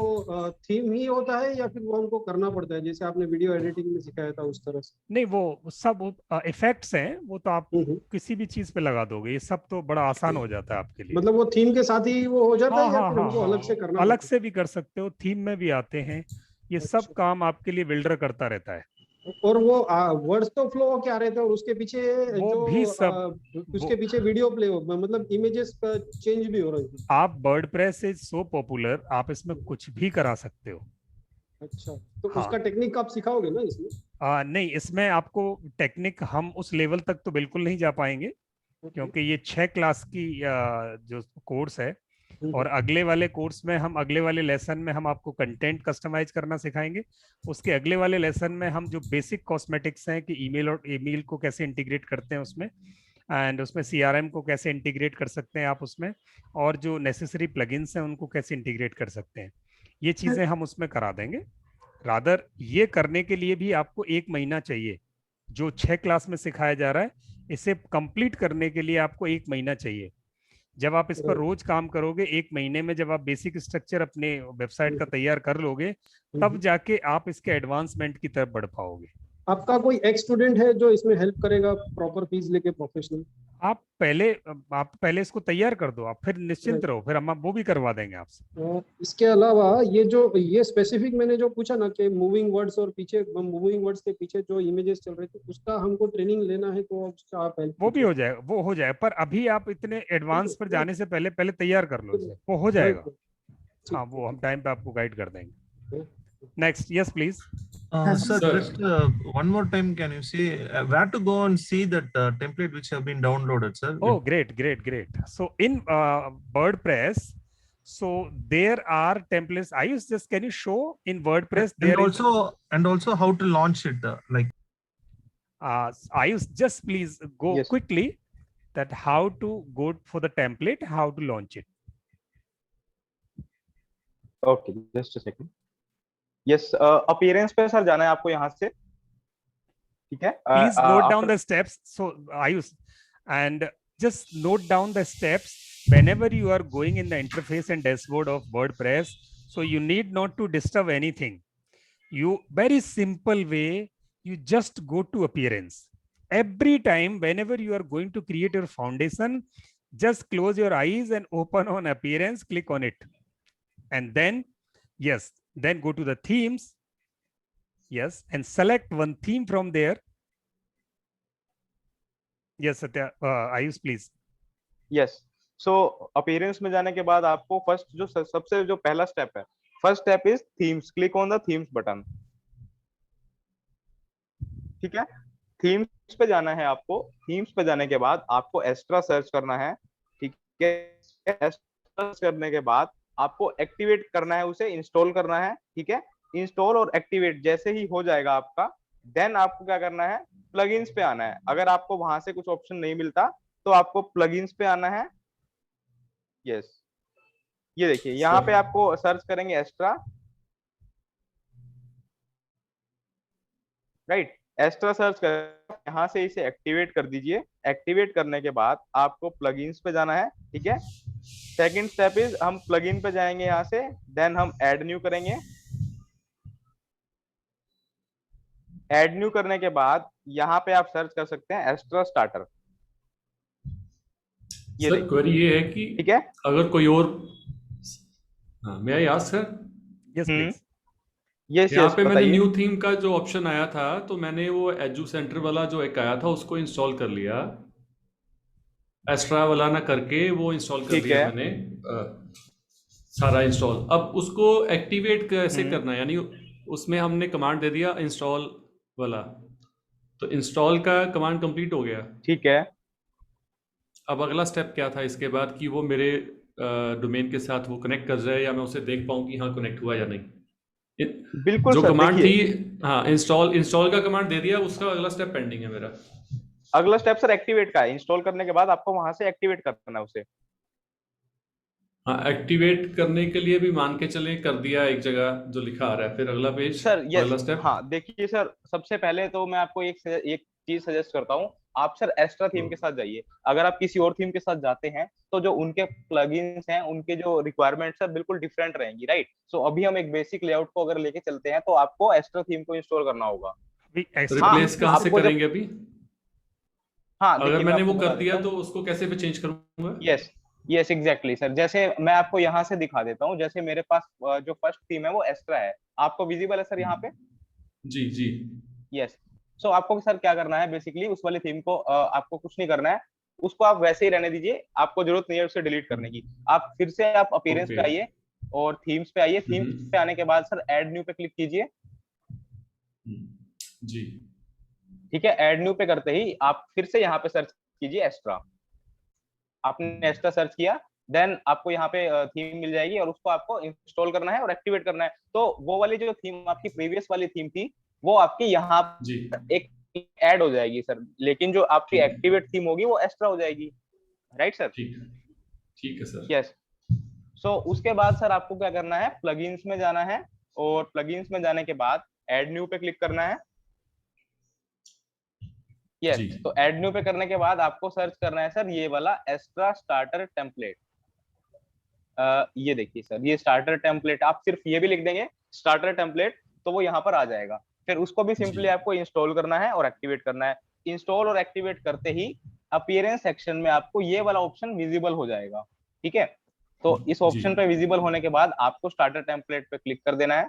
थीम ही होता है या फिर वो हमको करना पड़ता है, जैसे आपने वीडियो एडिटिंग में सिखाया था उस तरह से? नहीं, वो सब इफेक्ट्स हैं, वो तो आप किसी भी चीज पे लगा दोगे, ये सब तो बड़ा आसान हो जाता है आपके लिए। मतलब वो थीम के साथ ही वो हो जाता है या फिर हमको अलग से करना? अलग से भी कर सकते हो, थीम में भी आते हैं, ये सब काम आपके लिए बिल्डर करता रहता है। और वो वर्ड्स तो फ्लो होके आ रहे थे और उसके पीछे वो भी सब, उसके पीछे वीडियो प्ले हो, मतलब इमेजेस चेंज भी हो रही थी। आप वर्डप्रेस इज सो पॉपुलर, आप इसमें कुछ भी करा सकते हो। अच्छा, तो उसका टेक्निक आप सिखाओगे ना इसमें? नहीं, इसमें आपको टेक्निक हम उस लेवल तक तो बिल्कुल नहीं जा पाएंगे, क्योंकि ये 6 क्लास की जो कोर्स है, और अगले वाले कोर्स में हम, अगले वाले लेसन में हम आपको कंटेंट कस्टमाइज करना सिखाएंगे। उसके अगले वाले लेसन में हम जो बेसिक कॉस्मेटिक्स हैं कि ईमेल को कैसे इंटीग्रेट करते हैं उसमें, एंड उसमें सीआरएम को कैसे इंटीग्रेट कर सकते हैं आप उसमें, और जो नेसेसरी प्लगइन्स हैं उनको कैसे इंटीग्रेट कर सकते हैं, ये चीजें हम उसमें करा देंगे। रादर ये करने के लिए भी आपको 1 महीना चाहिए। जो 6 क्लास में सिखाया जा रहा है, इसे कंप्लीट करने के लिए आपको 1 महीना चाहिए। जब आप इस पर रोज काम करोगे, 1 महीने में जब आप बेसिक स्ट्रक्चर अपने वेबसाइट का तैयार कर लोगे, तब जाके आप इसके एडवांसमेंट की तरफ बढ़ पाओगे। आपका कोई एक्स स्टूडेंट है जो इसमें हेल्प करेगा प्रॉपर फीस लेके, प्रोफेशनल? आप पहले इसको तैयार कर दो, आप फिर निश्चिंत रहो, फिर हम वो भी करवा देंगे आपसे। इसके अलावा ये स्पेसिफिक मैंने जो पूछा ना कि मूविंग वर्ड्स और पीछे मूविंग वर्ड्स के पीछे जो इमेजेस चल रहे थे, उसका हमको ट्रेनिंग लेना है, तो आप हेल्प? वो भी हो जाएगा, वो हो जाएगा, पर अभी आप इतने एडवांस पर जाने से पहले तैयार कर लो इसे, वो हो जाएगा। हाँ, वो हम टाइम पे आपको गाइड कर देंगे। Next, yes, please. Sir, just one more time, can you say where to go and see that template which have been downloaded, sir? Oh, great. So in WordPress, So there are templates. Ayush, just can you show in WordPress? And also how to launch it, like. Ayush, just please go Yes. quickly that how to go for the template, how to launch it. Okay just a second. Yes appearance पे सर जाना है आपको यहाँ से, ठीक है. Please note down the steps. So Ayush, and just note down the steps whenever you are going in the interface and dashboard of WordPress. So you need not to disturb anything. You very simple way, you just go to appearance. Every time whenever you are going to create your foundation, just close your eyes and open on appearance, click on it. And then, yes, then go to the themes. Yes, and select one theme from there. Yes, Satya, Ayush, please. Yes. So appearance में जाने के बाद आपको फर्स्ट जो सबसे जो पहला स्टेप है, first step is themes. Click on the themes button. ठीक है, थीम्स पे जाना है आपको. थीम्स पे जाने के बाद आपको एक्स्ट्रा सर्च करना है. ठीक है, एक्स्ट्रा सर्च करने के बाद आपको एक्टिवेट करना है, उसे इंस्टॉल करना है. ठीक है, इंस्टॉल और एक्टिवेट जैसे ही हो जाएगा आपका, देन आपको क्या करना है, प्लगइन्स पे आना है. अगर आपको वहां से कुछ ऑप्शन नहीं मिलता तो आपको प्लगइन्स पे आना है. यस, ये देखिए यहाँ पे आपको सर्च करेंगे एक्स्ट्रा. राइट, एक्स्ट्रा सर्च कर यहाँ से इसे एक्टिवेट कर दीजिए. एक्टिवेट करने के बाद आपको प्लगइन्स पे जाना है. ठीक है, सेकंड स्टेप इज हम प्लगइन पे जाएंगे यहाँ से, देन हम ऐड न्यू करेंगे. ऐड न्यू करने के बाद यहाँ पे आप सर्च कर सकते हैं एक्स्ट्रा स्टार्टर. ये सर क्वेरी ये है कि ठीक है, अगर कोई और, मैं I ask sir, Yes, please. Yes यहाँ यस पे मैंने बताइए. न्यू थीम का जो ऑप्शन आया था, तो मैंने वो एजू सेंटर वाला जो एक आया था उसको इंस्टॉल कर लिया. एक्स्ट्रा वाला ना करके वो इंस्टॉल कर ठीक लिया है. मैंने सारा इंस्टॉल. अब उसको एक्टिवेट कैसे करना है, यानी उसमें हमने कमांड दे दिया इंस्टॉल वाला, तो इंस्टॉल का कमांड कंप्लीट हो गया. ठीक है, अब अगला स्टेप क्या था इसके बाद, कि वो मेरे डोमेन के साथ वो कनेक्ट कर जाए, या मैं उसे देख पाऊँ कि हाँ कनेक्ट हुआ या नहीं. बिल्कुल जो सर, कमांड थी, देखिए हाँ इंस्टॉल का कमांड दे दिया, उसका अगला स्टेप पेंडिंग है मेरा. अगला स्टेप सर एक्टिवेट का है. इंस्टॉल करने के बाद आपको वहां से एक्टिवेट करना है उसे. हाँ, एक्टिवेट करने के लिए भी मान के चले कर दिया एक जगह जो लिखा आ रहा है, फिर अगला पेज, सर अगला यस, स्टेप. हाँ देखिए सर, सबसे पहले तो मैं आपको एक चीज सजेस्ट करता हूँ. आप सर एक्स्ट्रा थीम के साथ जाइए. अगर आप किसी और थीम के साथ जाते हैं तो जो उनके प्लगइन्स हैं, उनके जो रिक्वायरमेंट्स है बिल्कुल डिफरेंट रहेंगी. राइट, सो अभी हम एक बेसिक लेआउट को अगर लेके चलते हैं तो आपको एक्स्ट्रा थीम को इंस्टॉल करना होगा. रिप्लेस कहाँ से करेंगे अभी? हाँ, अगर मैंने वो कर दिया तो उसको कैसे पे चेंज करूंगा? Yes yes exactly sir. जैसे मैं आपको यहाँ से दिखा देता हूँ. जैसे मेरे पास जो फर्स्ट थीम है वो एक्स्ट्रा है. आपको विजिबल है सर यहाँ पे? जी जी. यस. सो आपको सर क्या करना है, बेसिकली उस वाली थीम को आपको कुछ नहीं करना है. उसको आप वैसे ही रहने दीजिए. आपको जरूरत नहीं है उसे डिलीट करने की. आप फिर से आप अपीयरेंस पे आइए और थीम्स पे आइए. थीम्स पे आने के बाद सर ऐड न्यू पे क्लिक कीजिए. जी ठीक है, ऐड न्यू पे करते ही आप फिर से यहाँ पे सर्च कीजिए एक्स्ट्रा. आपने एक्स्ट्रा सर्च किया, देन आपको यहाँ पे थीम मिल जाएगी और उसको आपको इंस्टॉल करना है और एक्टिवेट करना है. तो वो वाली जो थीम आपकी प्रीवियस वाली थीम थी वो आपकी यहाँ एक ऐड हो जाएगी सर, लेकिन जो आपकी एक्टिवेट थीम होगी वो एक्स्ट्रा हो जाएगी. Right sir? ठीक है सर. यस. सो उसके बाद सर आपको क्या करना है, प्लगइन्स में जाना है और प्लगइन्स में जाने के बाद ऐड न्यू पे क्लिक करना है. यस, तो ऐड न्यू पे करने के बाद आपको सर्च करना है सर ये वाला एक्स्ट्रा स्टार्टर टेम्पलेट. ये देखिए सर, ये स्टार्टर टेम्पलेट. आप सिर्फ ये भी लिख देंगे स्टार्टर टेम्पलेट तो वो यहाँ पर आ जाएगा. फिर उसको भी सिंपली आपको इंस्टॉल करना है और एक्टिवेट करना है. इंस्टॉल और एक्टिवेट करते ही अपीयरेंस सेक्शन में आपको ये वाला ऑप्शन विजिबल हो जाएगा. ठीक है, तो इस ऑप्शन पे विजिबल होने के बाद आपको स्टार्टर टेम्पलेट पे क्लिक कर देना है.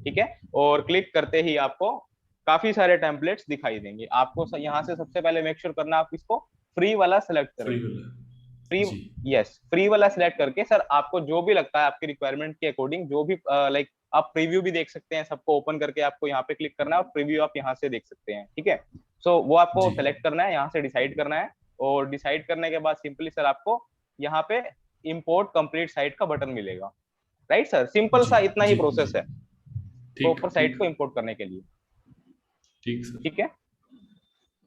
ठीक है, और क्लिक करते ही आपको काफी सारे टेम्पलेट्स दिखाई देंगे. आपको यहाँ से सबसे पहले मेक श्योर करना आप इसको फ्री वाला सिलेक्ट करें. फ्री वाला सिलेक्ट करके सर आपको जो भी लगता है आपकी रिक्वायरमेंट के अकॉर्डिंग, जो भी लाइक आप प्रीव्यू भी देख सकते हैं. सबको ओपन करके आपको यहाँ पे क्लिक करना है और प्रीव्यू आप यहाँ से देख सकते हैं. ठीक है, सो वो आपको सेलेक्ट करना है, यहाँ से डिसाइड करना है और डिसाइड करने के बाद सिंपली सर आपको यहाँ पे import complete site का बटन मिलेगा, राइट सर? सिंपल सा इतना ही प्रोसेस है प्रॉपर साइट को इंपोर्ट करने के लिए। ठीक सर। ठीक है,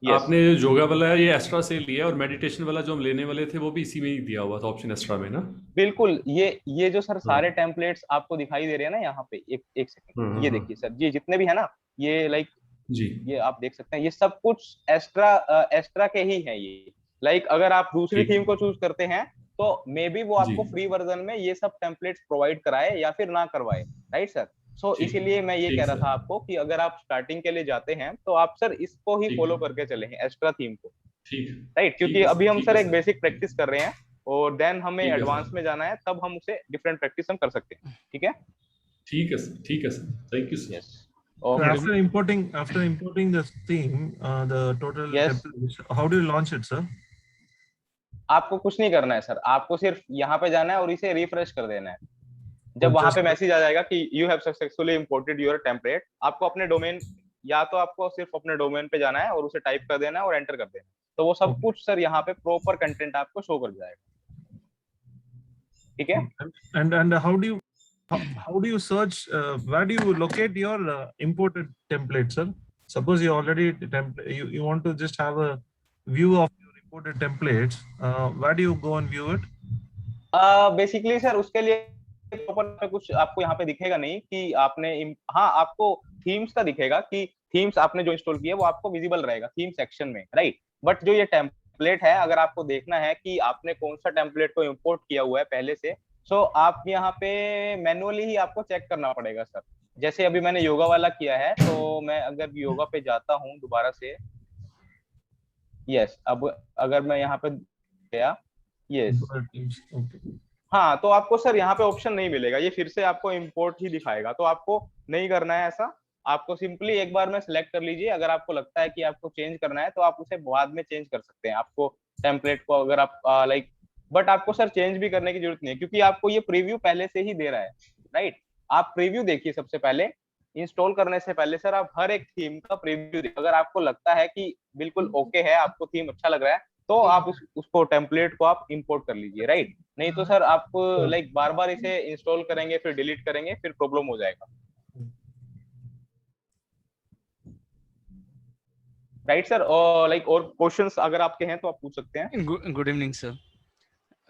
आपने योगा वाला ये एक्स्ट्रा से लिया और मेडिटेशन वाला जो हम लेने वाले थे वो भी इसी में ही दिया हुआ था ऑप्शन एक्स्ट्रा में ना? बिल्कुल। ये जो सर सारे टेम्पलेट्स आपको दिखाई दे रहे हैं ना यहाँ पे, एक सेकंड, ये देखिए सर, ये जितने भी है ना, ये लाइक जी, ये आप देख सकते हैं, ये सब कुछ एक्स्ट्रा के ही है ये। लाइक अगर आप दूसरी थीम को चूज करते हैं तो मे बी वो आपको फ्री वर्जन में ये सब टेम्पलेट्स प्रोवाइड कराए या फिर ना करवाए, राइट सर? सो इसीलिए मैं ये कह रहा था आपको कि अगर आप स्टार्टिंग के लिए जाते हैं तो आप सर इसको ही फॉलो करके चले हैं, एक्स्ट्रा थीम को, राइट? क्योंकि अभी हम सर एक बेसिक प्रैक्टिस कर रहे हैं और देन हमें एडवांस में जाना है, तब हम उसे डिफरेंट प्रैक्टिस हम कर सकते हैं। ठीक है, ठीक है सर, ठीक है sir, thank you sir. So after importing this theme, the total templates, how do you launch it, sir? आपको कुछ नहीं करना है सर, आपको सिर्फ यहाँ पे जाना है और इसे रिफ्रेश कर देना है। जब वहां पे मैसेज आ जाएगा कि you have successfully imported your template, आपको अपने डोमेन, या तो आपको सिर्फ अपने डोमेन पे जाना है और उसे टाइप कर देना है और एंटर कर देना है, तो वो सब कुछ सर यहाँ पे प्रॉपर कंटेंट आपको शो कर जाएगा। ठीक है, And how do you search, where do you locate your imported template, sir? Suppose you already you want to just have a view of your imported templates, where do you go and view it? Basically sir उसके लिए प्रॉपर कुछ आपको यहाँ पे दिखेगा नहीं कि आपने, हाँ आपको थीम्स का दिखेगा कि थीम्स आपने जो इंस्टॉल किया है वो आपको विजिबल रहेगा थीम सेक्शन में, राइट? बट जो ये टेम्पलेट है, अगर आपको देखना है कि आपने कौन सा टेम्पलेट को इंपोर्ट किया हुआ है पहले से, सो आप यहाँ पे मैनुअली ही आपको चेक करना पड़ेगा सर। जैसे अभी मैंने योगा वाला किया है, तो मैं अगर योगा पे जाता हूँ दोबारा से, यस, अब अगर मैं यहाँ पे गया, यस, हाँ, तो आपको सर यहाँ पे ऑप्शन नहीं मिलेगा, ये फिर से आपको इंपोर्ट ही दिखाएगा। तो आपको नहीं करना है ऐसा, आपको सिंपली एक बार में सिलेक्ट कर लीजिए। अगर आपको लगता है कि आपको चेंज करना है तो आप उसे बाद में चेंज कर सकते हैं, आपको टेम्पलेट को, अगर आप लाइक, बट आपको सर चेंज भी करने की जरूरत नहीं है, क्योंकि आपको ये प्रीव्यू पहले से ही दे रहा है, राइट? आप प्रीव्यू देखिए सबसे पहले, इंस्टॉल करने से पहले सर आप हर एक थीम का प्रीव्यू देखिए। अगर आपको लगता है कि बिल्कुल ओके है, आपको थीम अच्छा लग रहा है, तो आप उसको टेम्पलेट को आप इंपोर्ट कर लीजिए, राइट? नहीं तो सर आप लाइक बार बार इसे इंस्टॉल करेंगे फिर डिलीट करेंगे, फिर प्रॉब्लम हो जाएगा, राइट सर? और लाइक और क्वेश्चंस अगर आपके हैं तो आप पूछ सकते हैं। Good evening sir.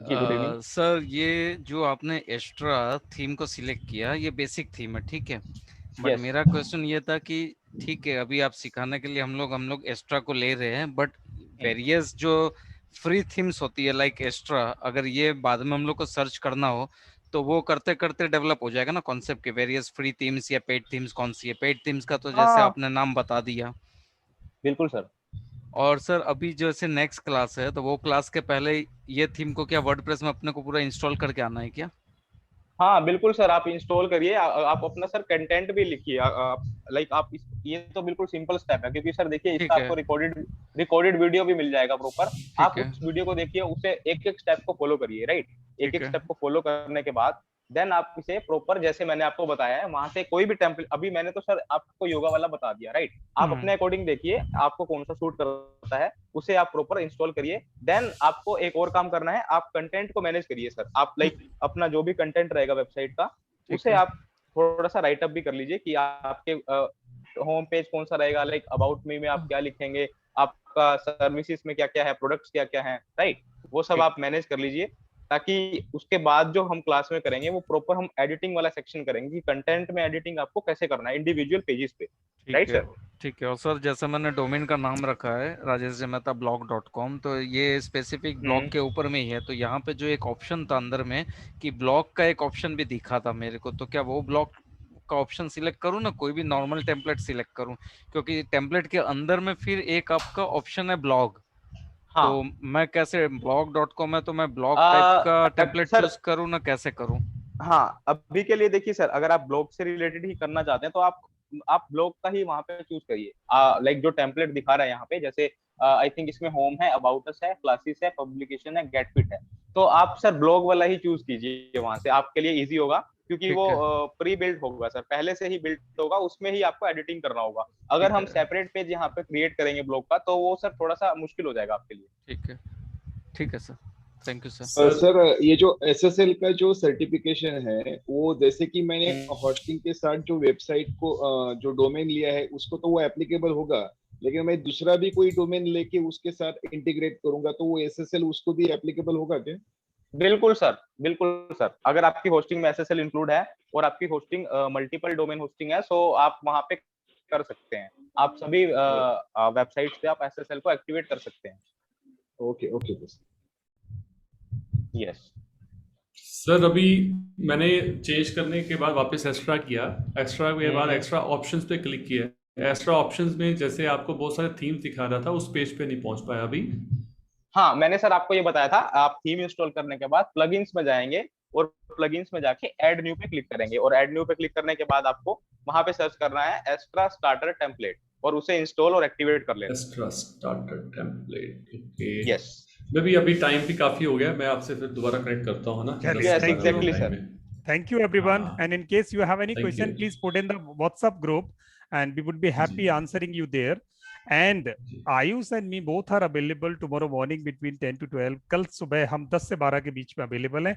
सर ये जो आपने एक्स्ट्रा थीम को सिलेक्ट किया, ये बेसिक थीम है, ठीक है? बट मेरा क्वेश्चन ये था कि ठीक है, अभी आप सिखाने के लिए हम लोग एक्स्ट्रा को ले रहे हैं, बट वेरियस जो फ्री थीम्स होती है लाइक एक्स्ट्रा, अगर ये बाद में हम लोग को सर्च करना हो तो वो करते करते डेवलप हो जाएगा ना कॉन्सेप्ट के, वेरियस फ्री थीम्स या पेड थीम्स कौन सी है? पेड थीम्स का तो जैसे आपने नाम बता दिया। बिल्कुल सर। और सर अभी जैसे नेक्स्ट क्लास है, तो वो क्लास के पहले ये थीम को क्या वर्डप्रेस में अपने को पूरा इंस्टॉल करके आना है क्या? हाँ बिल्कुल सर, आप इंस्टॉल करिए, आप अपना सर कंटेंट भी लिखिए, लाइक आप ये तो बिल्कुल सिंपल स्टेप है, क्योंकि सर देखिए इसका आपको रिकॉर्डेड वीडियो भी मिल जाएगा प्रॉपर। आप उस वीडियो को देखिए, उसे एक एक स्टेप को फॉलो करिए, राइट? एक एक स्टेप को फॉलो करने के बाद देन आप इसे प्रॉपर, जैसे मैंने आपको बताया है, वहां से कोई भी टेम्पलेट, अभी मैंने तो सर आपको योगा वाला बता दिया, राइट? आप अपने अकॉर्डिंग देखिए आपको कौन सा सूट करता है, उसे आप प्रॉपर इंस्टॉल करिए। देन आपको एक और काम करना है, आप कंटेंट को मैनेज करिए सर। आप लाइक अपना जो भी कंटेंट रहेगा वेबसाइट का, उसे आप थोड़ा सा राइट अप भी कर लीजिए कि आपके होम पेज कौन सा रहेगा, लाइक अबाउट मी में आप क्या लिखेंगे, आपका सर्विसेज में क्या क्या है, प्रोडक्ट्स क्या क्या है, राइट? वो सब आप मैनेज कर लीजिए, ताकि उसके बाद जो हम क्लास में करेंगे वो प्रॉपर हम एडिटिंग वाला सेक्शन करेंगे कि कंटेंट में एडिटिंग आपको कैसे करना है इंडिविजुअल पेजेस पे, राइट सर? ठीक है। और सर जैसे मैंने डोमेन का नाम रखा है rajeshjameta.blog.com, तो ये स्पेसिफिक ब्लॉग के ऊपर में ही है। तो यहाँ पे जो एक ऑप्शन था अंदर में कि ब्लॉग का एक ऑप्शन भी दिखा था मेरे को, तो क्या वो ब्लॉग का ऑप्शन सिलेक्ट करूँ ना, कोई भी नॉर्मल टेम्पलेट सिलेक्ट करूँ? क्योंकि टेम्पलेट के अंदर में फिर एक आपका ऑप्शन है ब्लॉग। हाँ। तो मैं कैसे, blog.com है तो मैं ब्लॉग टाइप का टेम्पलेट चूज करूँ ना, कैसे करूँ? हाँ, अभी के लिए देखिए सर, अगर आप ब्लॉग से रिलेटेड ही करना चाहते हैं तो आप ब्लॉग का ही वहां पे चूज करिए। लाइक जो टेम्पलेट दिखा रहा है यहाँ पे, जैसे आई थिंक इसमें होम है, अबाउट अस है, क्लासेस है, पब्लिकेशन है, गेट फिट है, तो आप सर ब्लॉग वाला ही चूज कीजिए, वहां से आपके लिए इजी होगा, क्योंकि वो प्री बिल्ड होगा सर, पहले से ही बिल्ड होगा, उसमें ही आपको एडिटिंग करना होगा। अगर हम सेपरेट पेज यहाँ पे क्रिएट करेंगे ब्लॉग का, तो वो सर थोड़ा सा मुश्किल हो जाएगा आपके लिए। ठीक है sir, thank you sir. Sir ये जो SSL का जो सर्टिफिकेशन है वो जैसे कि मैंने होस्टिंग के साथ जो वेबसाइट को जो डोमेन लिया है उसको तो वो एप्लीकेबल होगा, लेकिन मैं दूसरा भी कोई डोमेन लेके उसके साथ इंटीग्रेट करूंगा तो वो SSL उसको भी एप्लीकेबल होगा क्या? बिल्कुल सर, बिल्कुल सर। अगर आपकी होस्टिंग में SSL इंक्लूड है और आपकी होस्टिंग मल्टीपल डोमेन होस्टिंग है, सो आप वहां पे कर सकते हैं। आप सभी वेबसाइट पे आप SSL को एक्टिवेट कर सकते हैं। ओके ओके यस सर, अभी मैंने चेंज करने के बाद वापस एक्स्ट्रा किया, एक्स्ट्रा के बाद एक्स्ट्रा ऑप्शंस पे क्लिक किया। एक्स्ट्रा ऑप्शंस में जैसे आपको बहुत सारे थीम्स दिखा रहा था, उस पेज पे नहीं पहुंच पाया अभी। हाँ, मैंने सर आपको ये बताया था, आप थीम इंस्टॉल करने के बाद प्लगइन्स में जाएंगे और प्लगइन्स में जाके ऐड न्यू पे क्लिक करेंगे और ऐड न्यू पे क्लिक करने के बाद आपको वहां पे सर्च करना है एक्स्ट्रा स्टार्टर टेम्पलेट और उसे इंस्टॉल और एक्टिवेट कर लेना। Extra starter template, okay. Yes मैं भी अभी टाइम भी काफी हो गया, मैं आपसे फिर दोबारा कनेक्ट करता हूँ ना। Yes, exactly, sir. Thank you, everyone. And in case you have any Thank question, you. please put in the WhatsApp group, and we would be happy answering you there. And Ayush and me both are available tomorrow morning between 10 to 12. कल सुबह हम 10 से 12 के बीच में अवेलेबल हैं।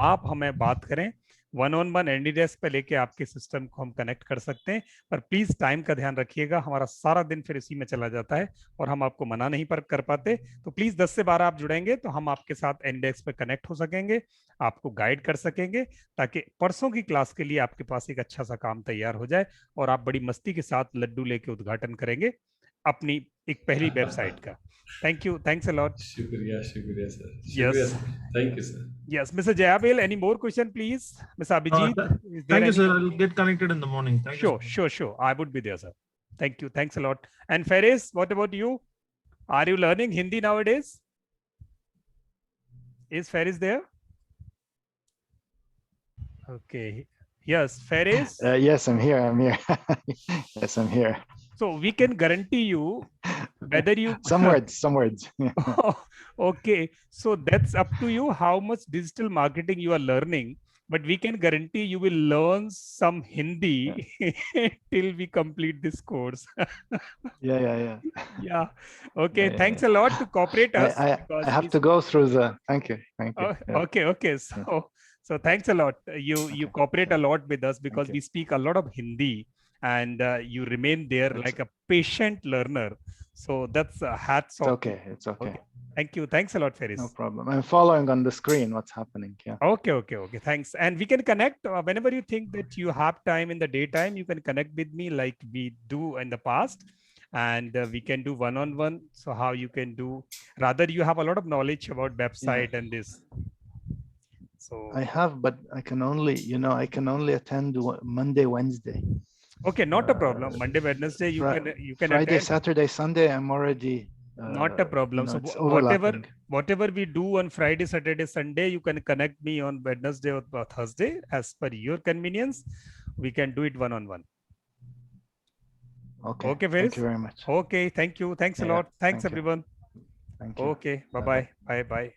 आप हमें बात करें, 1-on-1 एनी डेस्क पे लेके आपके सिस्टम को हम कनेक्ट कर सकते हैं, पर प्लीज टाइम का ध्यान रखिएगा, हमारा सारा दिन फिर इसी में चला जाता है और हम आपको मना नहीं कर पाते। तो प्लीज 10 से 12 आप जुड़ेंगे तो हम आपके साथ एनी डेस्क पे कनेक्ट हो सकेंगे, आपको गाइड कर सकेंगे, ताकि परसों की क्लास के लिए आपके पास एक अच्छा सा काम तैयार हो जाए और आप बड़ी मस्ती के साथ लड्डू लेके उद्घाटन करेंगे अपनी एक पहली वेबसाइट का। Thank you, thanks a lot. शुक्रिया शुक्रिया sir. Yes. Thank you sir. Yes, Mr. Jayabil, any more question, please? Mr. Abhijit, is there Thank you, any? sir. I'll get connected in the morning. Thank you. Sure. I would be there, sir. Thank you. Thanks a lot. And Faris, what about you? Are you learning Hindi nowadays? Is Faris there? Okay. Yes, Faris. Yes, I'm here. Yes, I'm here. So we can guarantee you whether you some words. Okay, so that's up to you how much digital marketing you are learning, but we can guarantee you will learn some Hindi till we complete this course. Yeah. Okay, Yeah, thanks a lot to cooperate us. I have to go through the thank you. Yeah. Okay, so thanks a lot. You cooperate a lot with us because we speak a lot of Hindi, and you remain there like a patient learner. So that's hats off. It's okay. Thank you. Thanks a lot, Faris. No problem. I'm following on the screen what's happening. Yeah. Okay. Thanks. And we can connect whenever you think that you have time in the daytime. You can connect with me like we do in the past, and we can do one-on-one. So how you can do? Rather, you have a lot of knowledge about website and this. So I have, but I can only attend Monday, Wednesday. Okay, not a problem. Monday, Wednesday, you can Friday, attend. Saturday, Sunday, I'm already. Not a problem. So whatever we do on Friday, Saturday, Sunday, you can connect me on Wednesday or Thursday as per your convenience. We can do it one-on-one. Okay. Okay, Faris? Thank you very much. Okay, thank you. Thanks a lot. Thanks everyone. Thank you. Okay, bye. Bye.